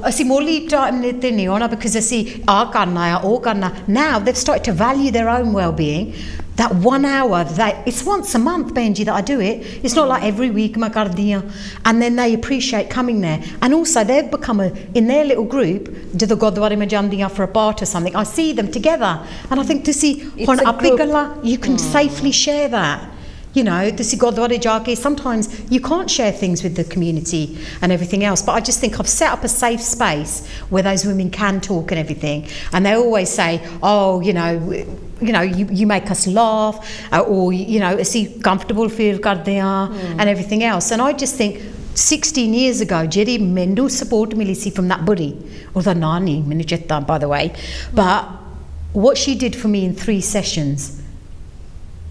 ਅਸੀਂ ਮੋਲੀ time ਤੇ ਨਹੀਂ ਆਉਣਾ because ਅਸੀਂ ਆ ਕਰਨਾ ਆ ਉਹ ਕਰਨਾ. Now they've started to value their own well-being. That 1 hour, it's once a month, Benji, that I do it. It's not like every week ਮੈਂ ਕਰਦੀ ਆ. And then they appreciate coming there. And also they've become in their little group, ਜਦੋਂ ਗੁਰਦੁਆਰੇ ਮੈਂ ਜਾਂਦੀ ਆ for a part or something, I see them together. And I think ਤੁਸੀਂ ਹੁਣ ਆਪਣੀ ਗੱਲਾਂ, you can safely share that. You know, this Gurdwara Jake, sometimes you can't share things with the community and everything else, but I just think I've set up a safe space where those women can talk and everything. And they always say, oh, you know, you make us laugh, or, you know, is he comfortable feel karde and everything else. And I just think 16 years ago, Jerry Mendu support milisi from that buddy, or the nani, Minijetta, by the way. But what she did for me in 3 sessions,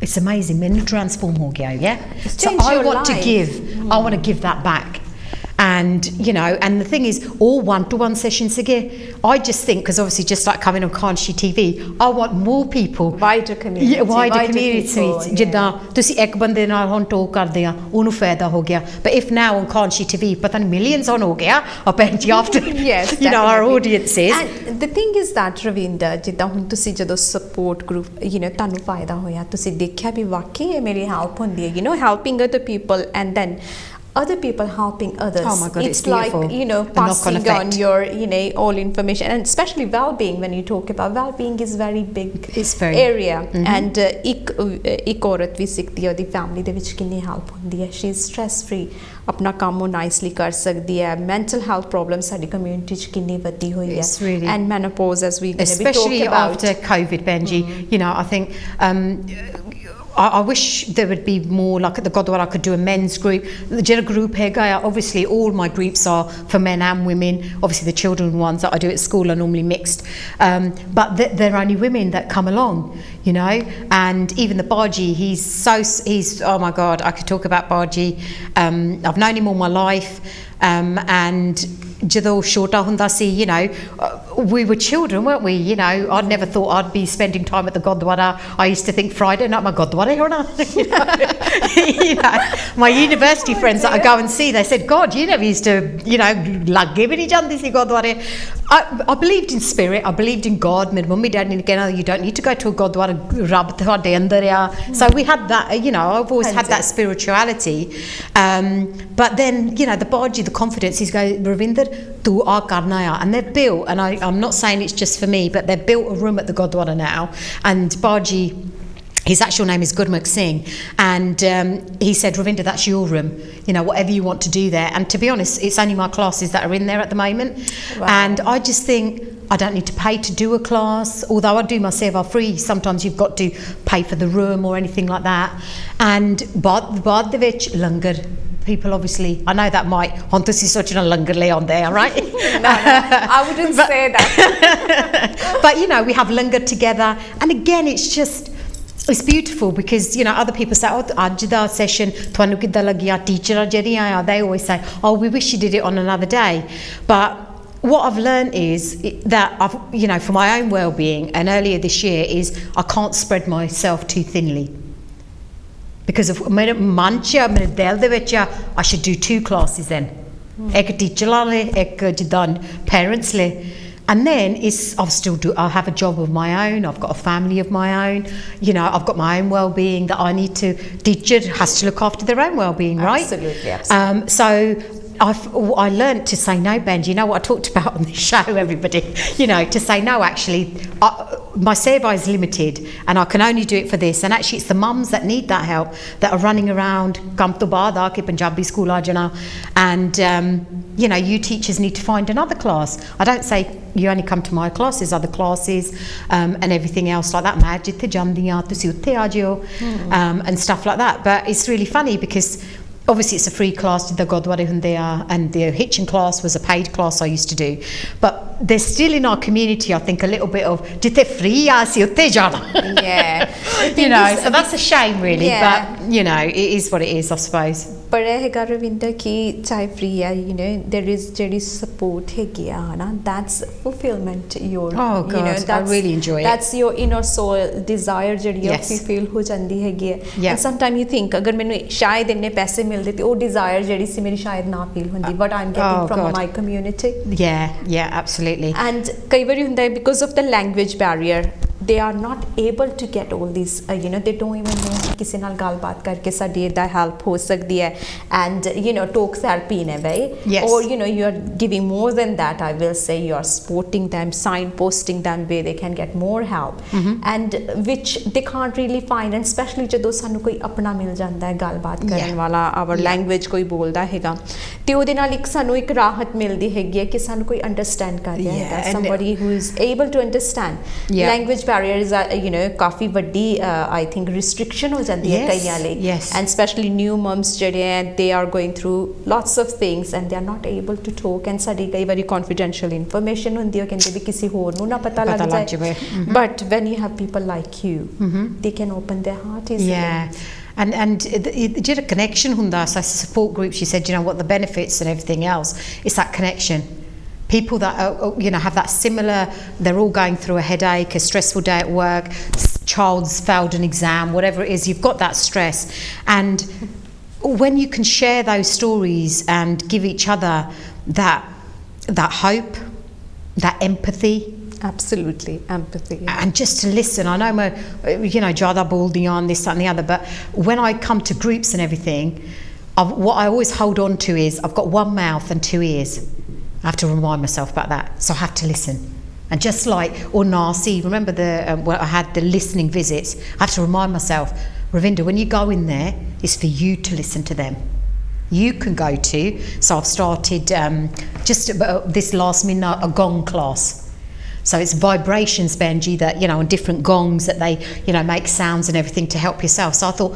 it's amazing. Menu transform ho gaya, yeah. So I want to give. I want to give that back. And you know, and the thing is, all one-to-one sessions again. I just think, because obviously, just like coming on Kanshi TV, I want more people, wider community, wider community. ਜਿੱਦਾਂ ਤੁਸੀਂ ਇੱਕ ਬੰਦੇ ਨਾਲ ਹੁਣ talk ਕਰਦੇ ਆ, ਉਹਨੂੰ ਫਾਇਦਾ ਹੋ ਗਿਆ. But if now on Kanshi TV, ਪਤਾ ਨਹੀਂ millions on ਹੋ ਗਿਆ, apparently after, yes, you know, our audiences. And the thing is that Ravinder, ਜਿੱਦਾਂ ਹੁਣ ਤੁਸੀਂ ਜਦੋਂ support group, you know, ਤੁਹਾਨੂੰ ਫਾਇਦਾ ਹੋਇਆ, ਤੁਸੀਂ ਦੇਖਿਆ ਵੀ ਵਾਕਈ ਇਹ ਮੇਰੀ help ਹੁੰਦੀ ਹੈ, you know, helping other people, and then other people helping others. Oh my God, it's like, you know, passing on your, you know, all information, and especially well-being. When you talk about well-being, is very big area. And ਇੱਕ ਔਰਤ ਵੀ ਸਿੱਖਦੀ ਹੈ ਉਹਦੀ family ਦੇ ਵਿੱਚ ਕਿੰਨੀ help ਹੁੰਦੀ ਹੈ. she is stress free, ਆਪਣਾ ਕੰਮ ਉਹ ਨਾਈਸਲੀ ਕਰ ਸਕਦੀ ਹੈ. mental health problems ਸਾਡੀ ਕਮਿਊਨਿਟੀ 'ਚ ਕਿੰਨੀ ਵਧੀ ਹੋਈ ਹੈ. Really, and menopause, as we especially after COVID, Benji. You know, I think I wish there would be more, like at the Gurdwara I could do a men's group. The group here, obviously all my groups are for men and women. Obviously the children ones that I do at school are normally mixed, but there are only women that come along, you know. And even the Baji, he's oh my God, I could talk about Baji. I've known him all my life, and ਜਦੋਂ ਛੋਟਾ ਹੁੰਦਾ ਸੀ, you know, we were children, weren't we? You know, I'd never thought I'd be spending time at the Gurdwara. I used to think Friday night, my Gurdwara, you know, my university friends that I go and see, they said, God, you never used to, you know, like giving each other this Gurdwara. I believed in spirit, I believed in God. My mummy dad ne कहना you don't need to go to a gurdwara, रब ਤੁਹਾਡੇ ਅੰਦਰ ਆ. So we had that, you know, I've always had that spirituality. But then, you know, the Baji, the confidence, he's going, Ravinder, tu aa karna hai. And they've built, and I'm not saying it's just for me, but they've built a room at the Gurdwara now. And Baji, his actual name is Gurmukh Singh, and he said, Ravinder, that's your room, you know, whatever you want to do there. And to be honest, it's only my classes that are in there at the moment. Wow. And I just think I don't need to pay to do a class, although I do my seva free. Sometimes you've got to pay for the room or anything like that. And baad de vich langar, people obviously, I know that might, hon tusi sochna langar le on there, right? No, I wouldn't say that. But you know, we have langar together, and again, it's beautiful because, you know, other people say, oh, ਅੱਜ ਦਾ session ਤੁਹਾਨੂੰ ਕਿੱਦਾਂ ਲੱਗਿਆ, ਟੀਚਰਾਂ ਜਿਹੜੀਆਂ ਆ, they always say, oh, we wish you did it on another day. But what I've learned is that I've, you know, for my own well-being, and earlier this year, is I can't spread myself too thinly. Because of ਮੇਰੇ ਮਨ 'ਚ ਮੇਰੇ ਦਿਲ ਦੇ ਵਿੱਚ I should do 2 classes then. ਇੱਕ ਟੀਚਰਾਂ ਲਈ, ਇੱਕ ਜਿੱਦਾਂ parents ਲਈ. And then I have a job of my own, I've got a family of my own, you know, I've got my own well-being that I need to, teacher has to look after their own well-being, right? Absolutely, absolutely. So I learned to say no, Benji. You know what I talked about on this show, everybody? You know, to say no, actually. My seva is limited and I can only do it for this. And actually it's the mums that need that help, that are running around, kam to baad aake Punjabi school aa jana. And, you know, you teachers need to find another class. I don't say you only come to my classes, other classes and everything else like that. Main jitte jandiyan, tusi utte aa jayo, and stuff like that. But it's really funny because obviously it's a free class, the Gurdwara hunde aa, and the hitching class was a paid class I used to do. But there's still in our community, I think, a little bit of jitte free aa si utte jana. Yeah. You know, so that's a shame really, yeah. but you know, it is what it is, I suppose. पर ਇਹ ਹੈਗਾ ਰਵਿੰਦਰ ਕਿ ਚਾਹੇ free ਹੈ, you know, there is ਜਿਹੜੀ support ਹੈਗੀ ਆ ਨਾ, that's fulfillment your, oh God, you know, I really enjoy it. That's your inner soul desire ਜਿਹੜੀ ਆ fulfill ਹੋ ਜਾਂਦੀ ਹੈਗੀ ਹੈ. And sometimes you think ਅਗਰ ਮੈਨੂੰ ਸ਼ਾਇਦ ਇੰਨੇ ਪੈਸੇ ਮਿਲਦੇ ਤੇ ਉਹ desire ਜਿਹੜੀ ਸੀ ਮੇਰੀ ਸ਼ਾਇਦ ਨਾ feel ਹੁੰਦੀ, but I'm getting from my community. Yeah, absolutely. And ਕਈ ਵਾਰੀ ਹੁੰਦਾ ਹੈ because of the language barrier, they are not able to get all these, you know, they don't even know ਕਿ ਕਿਸੇ ਨਾਲ ਗੱਲਬਾਤ ਕਰਕੇ ਸਾਡੀ ਇਹਦਾ help ਹੋ ਸਕਦੀ ਹੈ. And you know, talk therapy in a way, or you know, you are giving more than that. I will say you are supporting them, signposting them where they can get more help, and which they can't really find. And especially ਜਦੋਂ ਸਾਨੂੰ ਕੋਈ ਆਪਣਾ ਮਿਲ ਜਾਂਦਾ ਹੈ ਗੱਲਬਾਤ ਕਰਨ ਵਾਲਾ, our language ਕੋਈ ਬੋਲਦਾ ਹੈਗਾ, ਤੇ ਉਹਦੇ ਨਾਲ ਇੱਕ ਸਾਨੂੰ ਇੱਕ ਰਾਹਤ ਮਿਲਦੀ ਹੈਗੀ ਹੈ ਕਿ ਸਾਨੂੰ ਕੋਈ understand ਕਰ ਰਿਹਾ ਹੈਗਾ, somebody who is able to understand. Language barrier is, you know, ਕਾਫੀ ਵੱਡੀ I think restriction ਹੋ ਜਾਂਦੀ ਹੈ ਕਈਆਂ ਲਈ, and especially new moms ਜਿਹੜੇ they are going through lots of things and they are not able to talk, and ਸਾਡੀ ਕਈ ਵਾਰੀ confidential information ਹੁੰਦੀ ਹੈ, ਕਹਿੰਦੇ ਵੀ ਕਿਸੇ ਹੋਰ ਨੂੰ ਨਾ ਪਤਾ ਲੱਗ ਜਾਏ. But when you have people like you, they can open their heart easily. And did a connection hunda, so support groups, you said, you know what, the benefits and everything else, it's that connection. People that are, you know, have that similar, they're all going through a headache, a stressful day at work, child's failed an exam, whatever it is, you've got that stress. And when you can share those stories and give each other that hope, that empathy. Absolutely, empathy. And just to listen. I know, you know, jada baldi on this, that and the other, but when I come to groups and everything, what I always hold on to is I've got one mouth and 2 ears. I have to remind myself about that. So I have to listen. And just like, or Nasi, remember where I had the listening visits, I have to remind myself, Ravinder, when you go in there, it's for you to listen to them. You can go to, so I've started just this last minute a gong class. So it's vibrations, Benji, that, you know, and different gongs that they, you know, make sounds and everything to help yourself. So I thought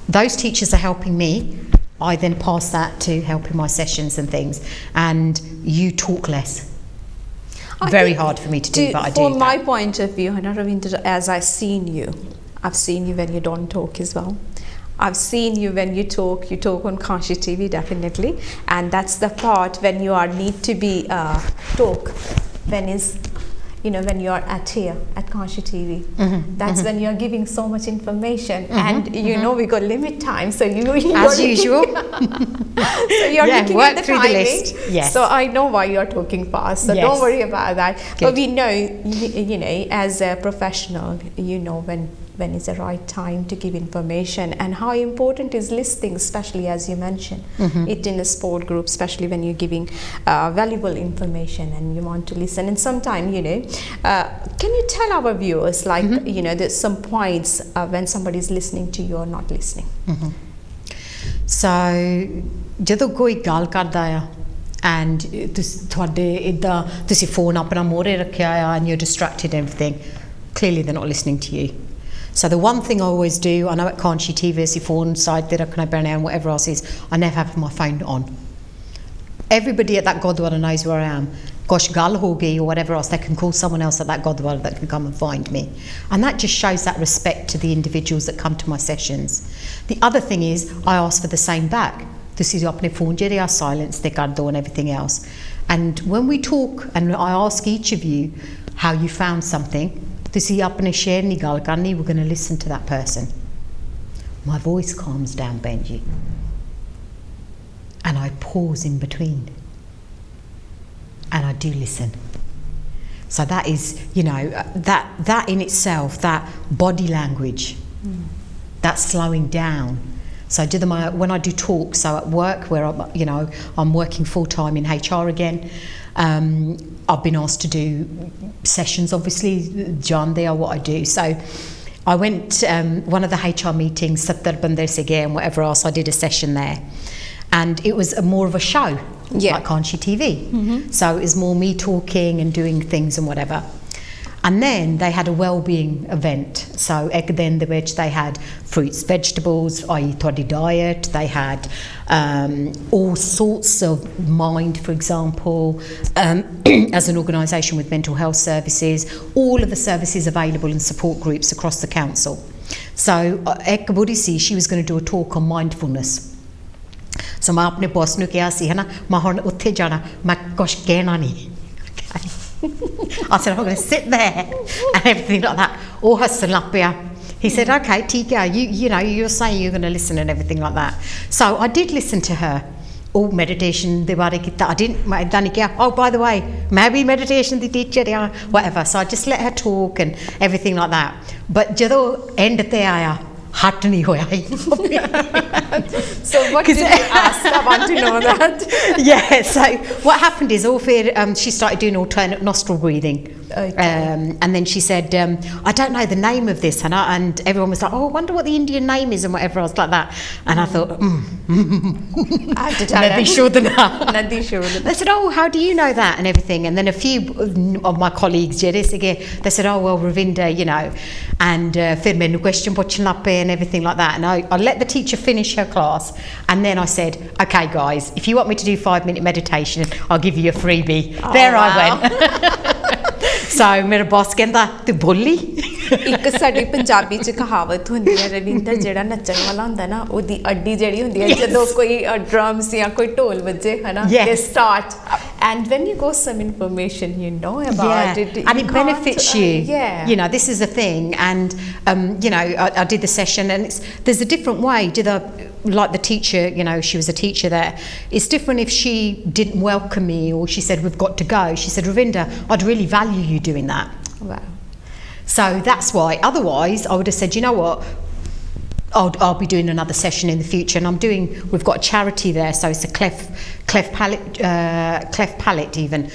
those teachers are helping me. I then pass that to help in my sessions and things, and you talk less. Very hard for me to do, but I do. From my point of view, Ravinder, as I've seen you when you don't talk as well. I've seen you when you talk on Kanshi TV, definitely, and that's the part when you need to be talk, when is when you're at Kanshi TV, that's when you're giving so much information, and we got limit time, so as usual. So you're looking work at the through timing. the list. Yes. So I know why you're talking fast, so don't worry about that. Good. But we know, as a professional, when is the right time to give information, and how important is listening, especially as you mentioned it in a sport group, especially when you're giving valuable information and you want to listen. And sometimes, can you tell our viewers, like, there's some points when somebody is listening to you or not listening? So ਜਦੋਂ ਕੋਈ ਗੱਲ ਕਰਦਾ ਆ and ਤੁਹਾਡੇ ਇਦਾਂ ਤੁਸੀਂ phone ਆਪਣਾ ਮੋਰੇ ਰੱਖਿਆ ਆ and you're distracted and everything, clearly they're not listening to you. So the one thing I always do, I know at Kanshi TV ਅਸੀਂ phone side ਤੇ ਰੱਖਣਾ ਪੈਣਾ and whatever else is, I never have my phone on. Everybody at that Gurdwara knows where I am. Gosh, gal ho gayi or whatever else, they can call someone else at that Gurdwara that can come and find me. And that just shows that respect to the individuals that come to my sessions. The other thing is, I ask for the same back. This is apne phone jere are silence they kar do and everything else. And when we talk and I ask each of you how you found something, ਤੁਸੀਂ ਆਪਣੇ share ਨਹੀਂ ਗੱਲ ਕਰਨੀ, we're going to listen to that person. My voice calms down, Benji, and I pause in between and I do listen. So that is, that in itself, that body language, that slowing down. So when I do talks, so at work where I'm working full-time in HR again, I've been asked to do sessions, obviously, John, they are what I do. So I went, one of the HR meetings, Sattar Bande Se Gaye and whatever else, I did a session there. And it was more of a show, like Kanshi TV. So it was more me talking and doing things and whatever. And then they had a well-being event. So then they had fruits, vegetables, i.e. toddy diet. They had all sorts of mind, for example, as an organisation with mental health services, all of the services available in support groups across the council. So Ekabudisi, she was going to do a talk on mindfulness. So मैं अपने boss ने कहा सी है ना, मैं हुण उत्थे जाना, मैं कुछ कहना नहीं. I said, I'm going to sit there and everything like that. Oh, hussan ਲੱਗ ਪਿਆ. He said, okay, ठीक है, you're saying you're going to listen and everything like that. So I did listen to her. Oh, meditation ਦੇ ਬਾਰੇ ਕੀਤਾ. I didn't, ਮੈਂ ਇਦਾਂ ਨਹੀਂ ਕਿਹਾ, oh, by the way, ਮੈਂ ਵੀ meditation ਦੀ teacher ਆ, whatever. So I just let her talk and everything like that. But ਜਦੋਂ end ਤੇ ਆਇਆ, ਹੱਟ ਨਹੀਂ ਹੋਇਆ. So what did you ask? I want to know that. Yeah, so what happened is she started doing alternate nostril breathing. Okay. And then she said, I don't know the name of this, and everyone was like, oh, I wonder what the Indian name is and whatever else like that. And I thought, I have to tell them. They said, oh, how do you know that and everything? And then a few of my colleagues, they said, oh, well, Ravinder, and फिर मैंने question पूछने लग पे and everything like that. And I let the teacher finish her class, and then I said, okay, guys, if you want me to do 5-minute meditation, I'll give you a freebie. Oh, there wow. I went. So मेरा boss कहता तू बोली. ਇੱਕ ਸਾਡੀ ਪੰਜਾਬੀ ਚ ਕਹਾਵਤ ਹੁੰਦੀ ਹੈ, ਰਵਿੰਦਰ ਜਿਹੜਾ ਨੱਚਣ ਵਾਲਾ ਹੁੰਦਾ ਨਾ, ਉਹਦੀ ਅੱਡੀ ਜਿਹੜੀ ਹੁੰਦੀ ਹੈ, ਜਦੋਂ ਕੋਈ ਡਰਮਸ ਜਾਂ ਕੋਈ ਢੋਲ ਵੱਜੇ ਹਨਾ, they start, and when you go some information about it, and it benefits you. This is a thing, and I did the session, and there's a different way. Like the teacher, she was a teacher there. It's different if she didn't welcome me or she said we've got to go. She said, Ravinder, I'd really value you doing that. Wow. So that's why. Otherwise, I would have said, you know what, I'll be doing another session in the future, and we've got a charity there, so it's a cleft palate even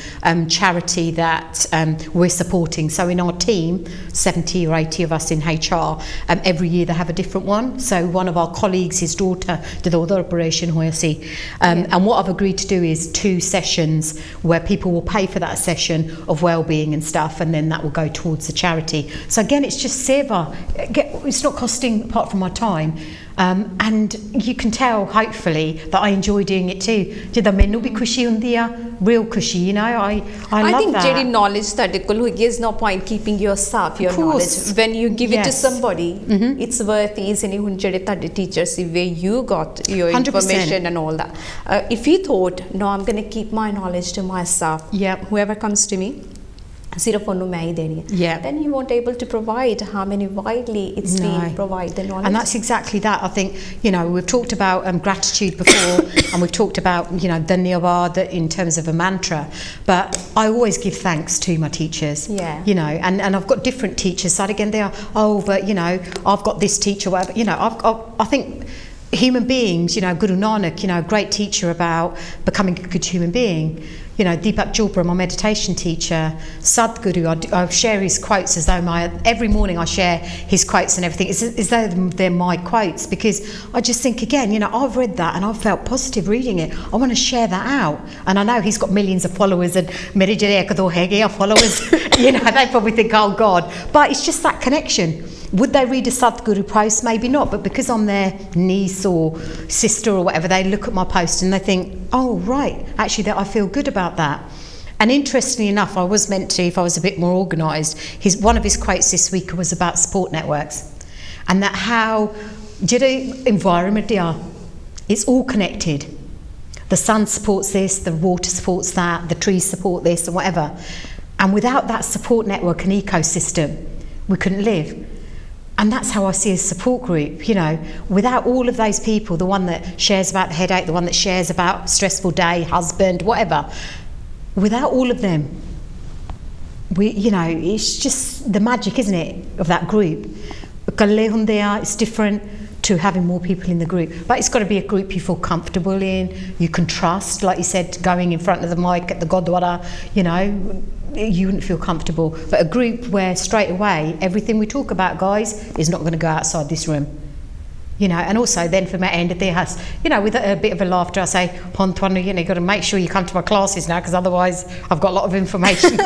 charity that we're supporting. So in our team, 70 or 80 of us in HR, every year they have a different one. So one of our colleagues, his daughter did the other operation, and what I've agreed to do is 2 sessions where people will pay for that session of well-being and stuff, and then that will go towards the charity. So again, it's just seva. It's not costing, apart from my time, and you can tell, hopefully, that I enjoy doing it too. ਜਿੱਦਾਂ ਮੈਨੂੰ ਵੀ ਖੁਸ਼ੀ ਹੁੰਦੀ ਆ, real ਖੁਸ਼ੀ, I love think that. ਜਿਹੜੀ knowledge ਤੁਹਾਡੇ ਕੋਲ ਹੋਈ, is no point keeping your knowledge. When you give it to somebody, it's worth easily. ਹੁਣ ਜਿਹੜੇ ਤੁਹਾਡੇ teachers see where you got your 100%. information and all that. If you thought, no, I'm going to keep my knowledge to myself, whoever comes to me, सिर्फ ਉਹਨੂੰ मैं ही देनी है, then you won't able to provide how many widely it's being provide the knowledge. And that's exactly that. I think, you know, we've talked about gratitude before and we've talked about, you know, dhanyavad in terms of a mantra, but I always give thanks to my teachers, you know, and I've got different teachers. So again, they are, oh, but, you know, I've got this teacher, whatever, you know, I think human beings, you know, Guru Nanak, you know, a great teacher about becoming a good human being. You know, Deepak Chopra, my meditation teacher, Sadhguru, I share his quotes as though every morning I share his quotes and everything, as though they're my quotes, because I just think, again, you know, I've read that and I've felt positive reading it. I want to share that out. And I know he's got millions of followers and mere jehde ek do hege followers, you know, they probably think, oh God. But it's just that connection. Would they read a Sadhguru post? Maybe not, but because I'm their niece or sister or whatever, they look at my post and they think, oh, right, actually, I feel good about that. And interestingly enough, I was meant to, if I was a bit more organised, one of his quotes this week was about support networks and that how, environment, it's all connected. The sun supports this, the water supports that, the trees support this and whatever. And without that support network and ecosystem, we couldn't live. And that's how I see a support group, you know, without all of those people, the one that shares about the headache, the one that shares about stressful day, husband, whatever, without all of them, you know, it's just the magic, isn't it, of that group. It's different to having more people in the group. But it's got to be a group you feel comfortable in, you can trust, like you said, going in front of the mic at the Gurdwara, you know, you wouldn't feel comfortable. But a group where straight away everything we talk about, guys, is not going to go outside this room. You know, and also then from my end of the house, you know, with a bit of a laughter, I say, Pontwanu, you know, you've got to make sure you come to my classes now, because otherwise I've got a lot of information.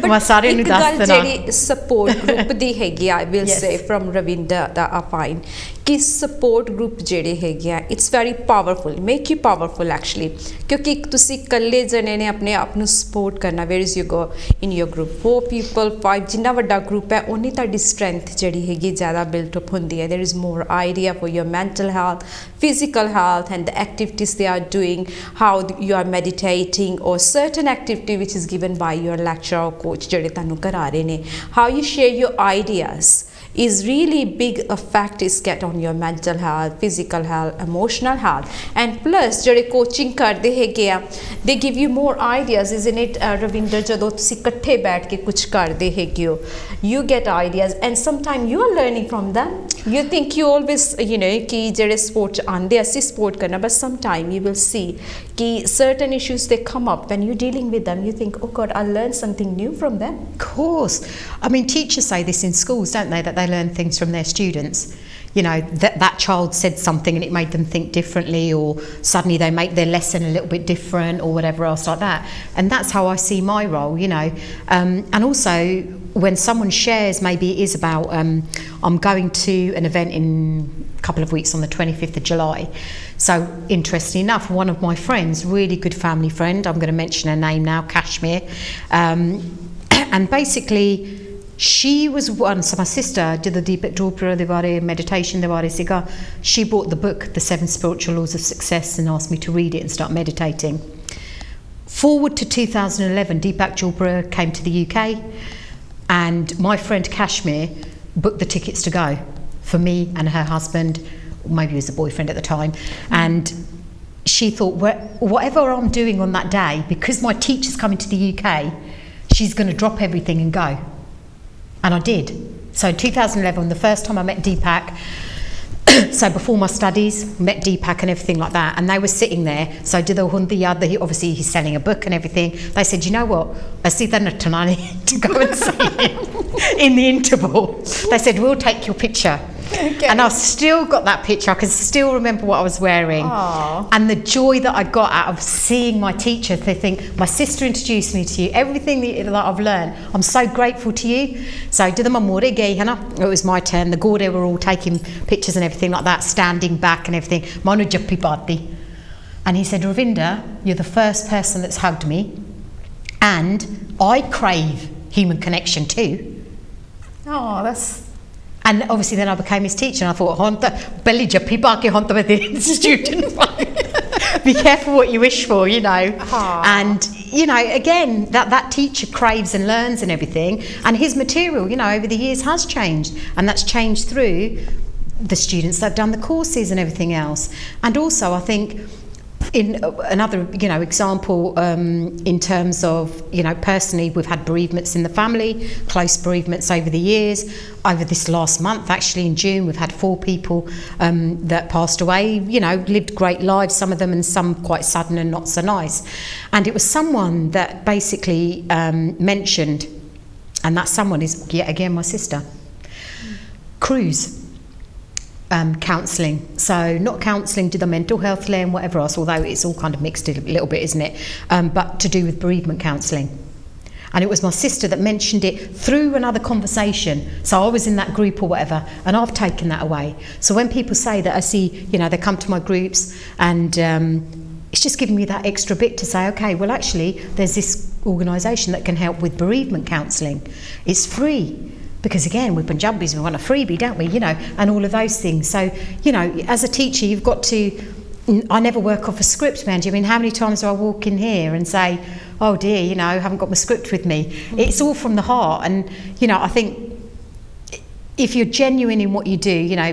But ਇੱਕ ਗੱਲ ਜਿਹੜੀ support group ਦੀ ਹੈਗੀ, I will say from Ravinder that I find ਕਿ support group ਜਿਹੜੇ ਹੈਗੇ ਆ, it's very powerful, make you powerful actually, ਕਿਉਂਕਿ ਇੱਕ ਤੁਸੀਂ ਇਕੱਲੇ ਜਣੇ ਨੇ ਆਪਣੇ ਆਪ ਨੂੰ support ਕਰਨਾ, where is you go in your group 4 people 5, ਜਿੰਨਾ ਵੱਡਾ group ਹੈ ਉਨੀ ਤੁਹਾਡੀ strength ਜਿਹੜੀ ਹੈਗੀ ਜ਼ਿਆਦਾ built up ਹੁੰਦੀ ਹੈ. There is more idea for your mental health, physical health, and the activities they are doing, how you are meditating, or certain activity which is given by your lecturer or coach ਜਿਹੜੇ ਤੁਹਾਨੂੰ ਕਰਾ ਰਹੇ ਨੇ, how you share your ideas is really big effect is get on your mental health, physical health, emotional health. And plus ਜਿਹੜੇ coaching ਕਰਦੇ ਹੈਗੇ ਆ, they give you more ideas, isn't it, Ravinder? ਜਦੋਂ ਤੁਸੀਂ ਇਕੱਠੇ ਬੈਠ ਕੇ ਕੁਝ ਕਰਦੇ ਹੈਗੇ ਹੋ, you get ideas and sometimes you are learning from them. You think you always, you know, ਕਿ ਜਿਹੜੇ sport ਆਉਂਦੇ ਅਸੀਂ sport ਕਰਨਾ, but sometime you will see ਕਿ certain issues they come up when you're dealing with them, you think, oh God, I learned something new from them. Of course. I mean, teachers say this in schools, don't they, that they learn things from their students. You know, that child said something and it made them think differently, or suddenly they make their lesson a little bit different, or whatever else like that. And that's how I see my role, you know. And also when someone shares, maybe it is about I'm going to an event in a couple of weeks on the 25th of July. So interestingly enough, one of my friends, really good family friend, I'm going to mention her name now, Kashmir, and basically she was one, so my sister did the Deepak Chopra de bare meditation de bare siga. She bought the book The 7 Spiritual Laws of Success and asked me to read it and start meditating. Forward to 2011, Deepak Chopra came to the UK and my friend Kashmir booked the tickets to go for me and her husband, maybe he was a boyfriend at the time, and she thought, whatever I'm doing on that day, because my teacher's coming to the UK, she's going to drop everything and go. And I did. So 2011, the first time I met Deepak, so before my studies, met Deepak and everything like that, and they were sitting there. So obviously he's selling a book and everything. They said, you know what, to go and see him in the interval. They said, we'll take your picture. Okay. And I've still got that picture. I can still remember what I was wearing. Aww. And the joy that I got out of seeing my teacher. They think, my sister introduced me to you, everything that I've learned, I'm so grateful to you. So it was my turn. The Gorde were all taking pictures and everything like that, standing back and everything. And he said, Ravinder, you're the first person that's hugged me, and I crave human connection too. Oh, that's... And obviously then I became his teacher, and I thought, student. Be careful what you wish for, you know. Aww. And you know, again, that teacher craves and learns and everything, and his material, you know, over the years has changed, and that's changed through the students that have done the courses and everything else. And also, I think, in another, you know, example, in terms of, you know, personally, we've had bereavements in the family, close bereavements over the years. Over this last month, actually in June, we've had 4 people that passed away, you know, lived great lives, some of them, and some quite sudden and not so nice. And it was someone that basically mentioned, and that someone is, yet again, my sister, Cruise. Counselling, so not counselling to the mental health lane, whatever else, although it's all kind of mixed a little bit, isn't it, but to do with bereavement counselling. And it was my sister that mentioned it through another conversation, so I was in that group or whatever, and I've taken that away. So when people say that, I see, you know, they come to my groups, and it's just giving me that extra bit to say, okay, well actually there's this organisation that can help with bereavement counselling. It's free. Because again, with Punjabis, we want a freebie, don't we? You know, and all of those things. So, you know, as a teacher, you've got to. I never work off a script, Mandy. I mean, how many times do I walk in here and say, "Oh dear, you know, I haven't got my script with me." Mm-hmm. It's all from the heart, and you know, I think if you're genuine in what you do, you know,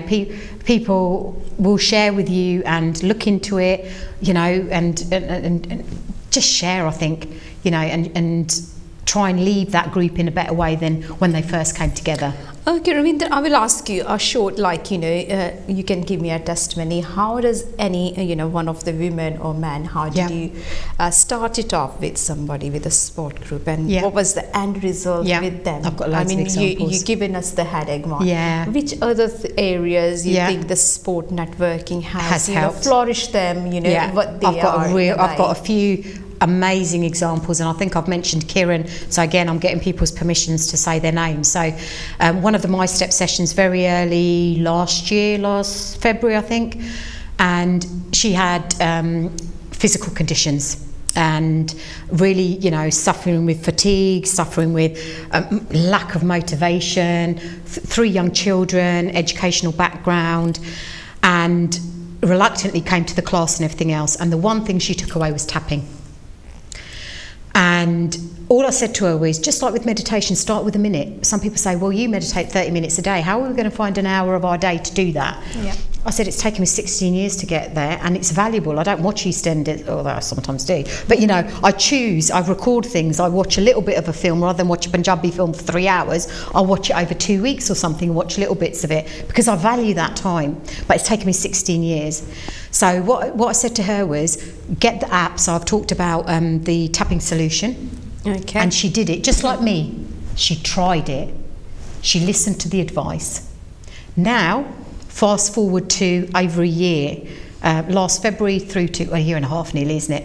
people will share with you and look into it, you know, and just share. I think, you know, and try and leave that group in a better way than when they first came together. Okay, Ravinder, I will ask you a short, like, you know, you can give me a testimony. How does any, you know, one of the women or man, how did you start it off with somebody, with a sport group, and what was the end result with them? I've got loads of examples. You've given us the headache one. Yeah. Which other areas you think the sport networking has you helped. know, flourished them, you know, what they I've got a few amazing examples, and I think I've mentioned Kieran, so again I'm getting people's permissions to say their names. So one of the My Step sessions very early last February I think, and she had physical conditions and really, you know, suffering with fatigue, suffering with lack of motivation, 3 young children, educational background, and reluctantly came to the class and everything else, and the one thing she took away was tapping. And all I said to her was, just like with meditation, start with a minute. Some people say, well, you meditate 30 minutes a day. How are we going to find an hour of our day to do that? Yeah. I said, it's taken me 16 years to get there, and it's valuable. I don't watch EastEnders, although I sometimes do. But, you know, I record things. I watch a little bit of a film rather than watch a Punjabi film for 3 hours. I'll watch it over 2 weeks or something and watch little bits of it because I value that time. But it's taken me 16 years. So what I said to her was, get the app. So I've talked about the tapping solution. Okay. And she did it just like me. She tried it. She listened to the advice. Now, fast forward to over a year, last February through to a year and a half nearly, isn't it?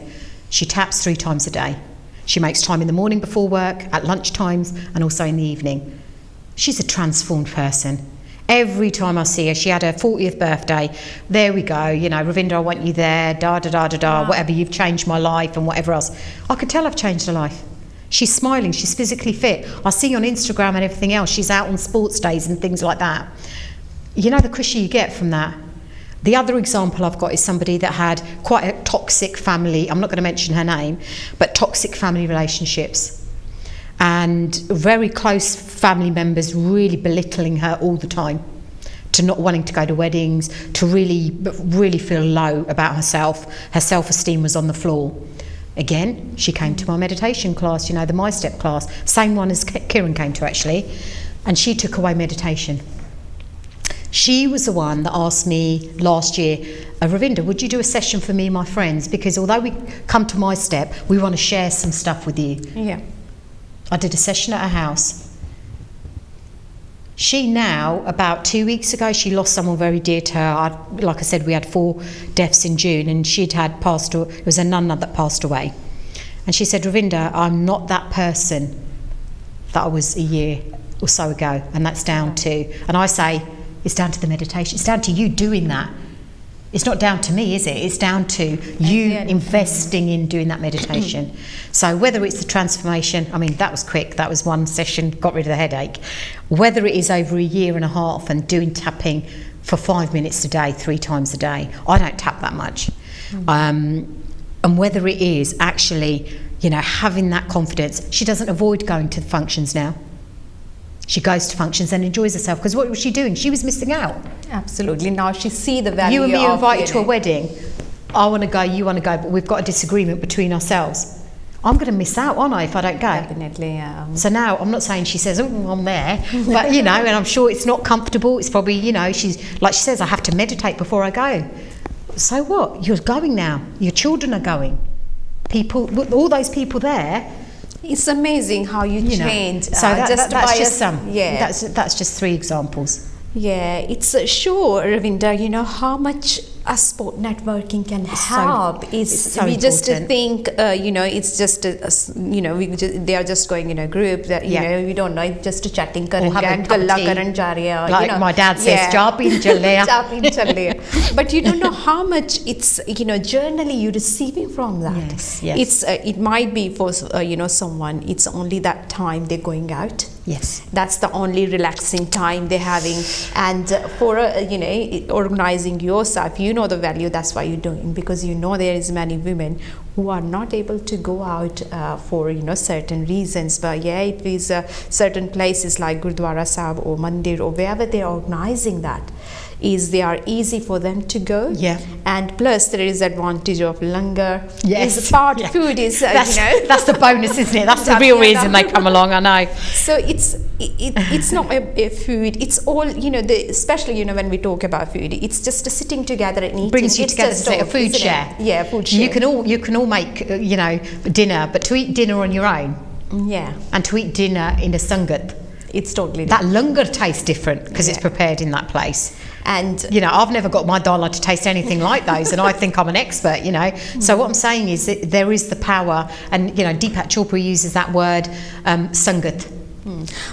She taps 3 times a day. She makes time in the morning before work, at lunch times, and also in the evening. She's a transformed person. Every time I see her, she had her 40th birthday. There we go, you know, Ravinder, I want you there, whatever, you've changed my life and whatever else. I could tell I've changed her life. She's smiling, she's physically fit. I see on Instagram and everything else, she's out on sports days and things like that. You know the cushion you get from that. The other example I've got is somebody that had quite a toxic family, I'm not going to mention her name, but toxic family relationships. And very close family members really belittling her all the time, to not wanting to go to weddings, to really feel low about herself. Her self-esteem was on the floor. Again, she came to my meditation class, you know, the My Step class, same one as Kieran came to actually, and she took away meditation. She was the one that asked me last year, Ravinder, would you do a session for me and my friends? Because although we come to My Step, we want to share some stuff with you. Yeah. I did a session at her house. She now, about 2 weeks ago, she lost someone very dear to her. Like I said, we had 4 deaths in June, and it was a nun that passed away. And she said, Ravinder, I'm not that person that I was a year or so ago, and that's down to, and I say, it's down to the meditation. It's down to you doing that. It's not down to me, is it? It's down to you investing in doing that meditation. So whether it's the transformation, I mean, that was quick. That was one session, got rid of the headache. Whether it is over a year and a half and doing tapping for 5 minutes a day, 3 times a day. I don't tap that much. And whether it is actually you know, having that confidence. She doesn't avoid going to the functions now. She goes to functions and enjoys herself, because what was she doing? She was missing out. Absolutely. Now she see the value. You and me are invited you to a know. wedding. I want to go, you want to go, but we've got a disagreement between ourselves. I'm going to miss out, aren't I, if I don't go? Definitely. So now, I'm not saying she says, oh, I'm there, but, you know, and I'm sure it's not comfortable. It's probably, you know, she's, like she says, I have to meditate before I go. So what? You're going now. Your children are going. People, all those people there. It's amazing how you change. So that's just some. Yeah. That's just 3 examples. Yeah, it's sure, Ravinda, you know, how much a sport networking can help. It's so we important. Just think, you know, it's just, you know, they are just going in a group that, you know, we don't know, just chatting, like my dad says, job in Jalea. But you don't know how much it's, you know, generally you're receiving from that. Yes, yes. It's, it might be for, you know, someone, it's only that time they're going out. Yes, that's the only relaxing time they're having, and for you know, organizing yourself, you know the value. That's why you're doing, because you know there is many women who are not able to go out for, you know, certain reasons. But yeah, it is certain places like Gurdwara Sahib or Mandir or wherever they're organizing that, is they are easy for them to go. Yeah. And plus there is advantage of langar. Yes. Is part food is that's, you know, that's the bonus, isn't it? That's the real reason they come along. I know. So it's not a food. It's all, you know, especially, you know, when we talk about food, it's just a sitting together and eating. Brings you together. It's like a food share. Yeah, food share. You can all make, you know, dinner, but to eat dinner on your own. Yeah. And to eat dinner in a sangat, it's totally different. That langar tastes different because it's prepared in that place. And you know, I've never got my dala to taste anything like those, and I think I'm an expert, you know. So what I'm saying is that there is the power, and you know, Deepak Chopra uses that word, sangat.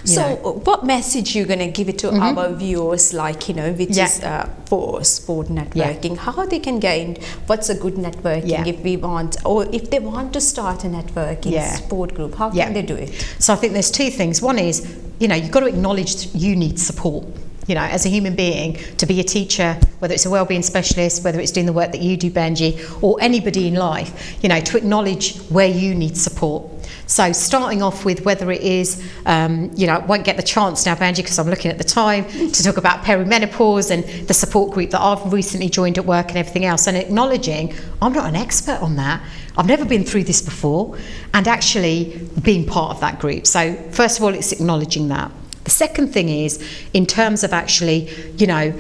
So what message you're going to give it to our viewers, like, you know, which is for sport networking, how they can gain, what's a good networking if we want, or if they want to start a networking sport group, how can they do it? So I think there's 2 things. One is, you know, you've got to acknowledge that you need support. You know, as a human being, to be a teacher, whether it's a wellbeing specialist, whether it's doing the work that you do, Benji, or anybody in life, you know, to acknowledge where you need support. So starting off with whether it is, you know, I won't get the chance now, Benji, because I'm looking at the time, to talk about perimenopause and the support group that I've recently joined at work and everything else, and acknowledging I'm not an expert on that. I've never been through this before, and actually being part of that group. So first of all, it's acknowledging that. The second thing is, in terms of actually, you know,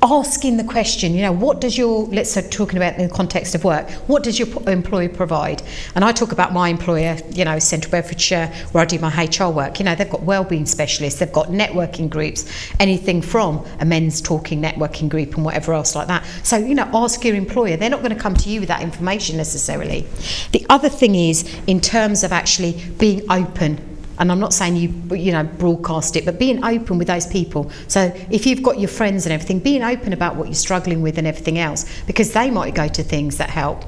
asking the question, you know, what does your, let's say talking about in the context of work, what does your employer provide? And I talk about my employer, you know, Central Bedfordshire, where I do my HR work. You know, they've got wellbeing specialists, they've got networking groups, anything from a men's talking networking group and whatever else like that. So, you know, ask your employer. They're not going to come to you with that information necessarily. The other thing is, in terms of actually being open. And I'm not saying you know, broadcast it, but being open with those people. So if you've got your friends and everything, being open about what you're struggling with and everything else, because they might go to things that help.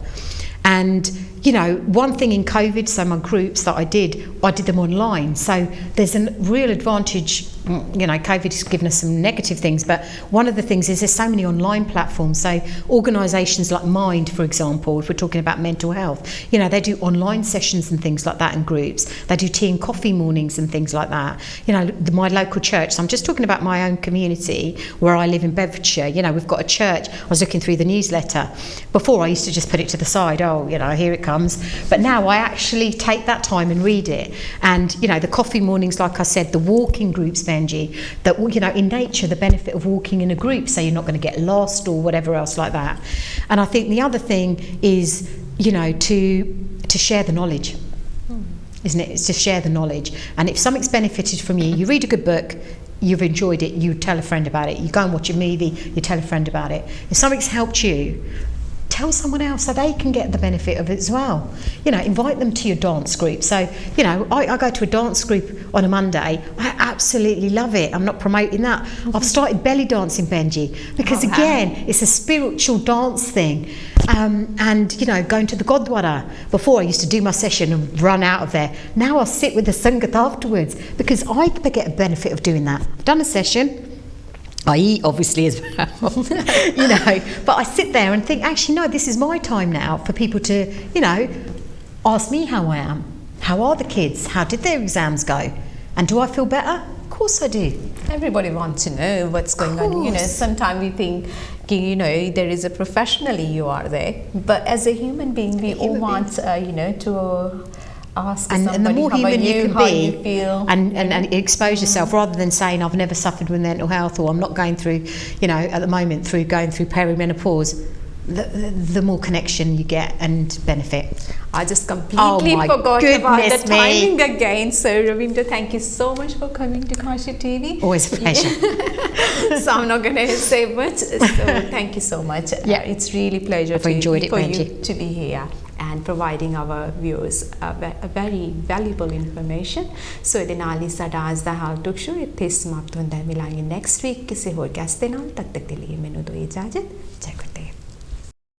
And, you know, one thing in COVID, so my groups that I did them online. So there's a real advantage, you know, COVID has given us some negative things, but one of the things is there's so many online platforms. So organisations like Mind, for example, if we're talking about mental health, you know, they do online sessions and things like that in groups. They do tea and coffee mornings and things like that. You know, my local church, so I'm just talking about my own community where I live in Bedfordshire. You know, we've got a church. I was looking through the newsletter. Before, I used to just put it to the side. Oh, you know, here it comes. But now I actually take that time and read it. And, you know, the coffee mornings, like I said, the walking groups, Benji, that, you know, in nature, the benefit of walking in a group, so you're not going to get lost or whatever else like that. And I think the other thing is, you know, to share the knowledge, isn't it? It's to share the knowledge. And if something's benefited from you, you read a good book, you've enjoyed it, you tell a friend about it. You go and watch a movie, you tell a friend about it. If something's helped you, tell someone else so they can get the benefit of it as well. You know, invite them to your dance group. So, you know, I go to a dance group on a Monday. I absolutely love it. I'm not promoting that. I've started belly dancing, Benji, because again, it's a spiritual dance thing. And, you know, going to the Gurdwara. Before, I used to do my session and run out of there. Now I'll sit with the Sangat afterwards, because I get a benefit of doing that. I've done a session. I eat, obviously, as well, you know, but I sit there and think, actually, no, this is my time now for people to, you know, ask me how I am. How are the kids? How did their exams go? And do I feel better? Of course I do. Everybody wants to know what's going on. You know, sometimes we think, you know, there is a professionally you are there, but as a human being, we all want, you know, to ask somebody, and the more how human are you can how be, you feel, and expose yourself, rather than saying I've never suffered with mental health, or I'm not going through, you know, at the moment going through perimenopause. The more connection you get and benefit. I just completely forgot about the timing again. So Ravinder, thank you so much for coming to Kanshi TV. Always a pleasure. So I'm not going to say much. So thank you so much. Yeah, it's really pleasure for you to be here and providing our viewers a very valuable information. So denali sada आज दा हाल talk show इत्थे समाप्त होंदा है. मिलांगे next week किसी होर guest they नाल. तब तक के लिए मैनूं दो इजाजत. जय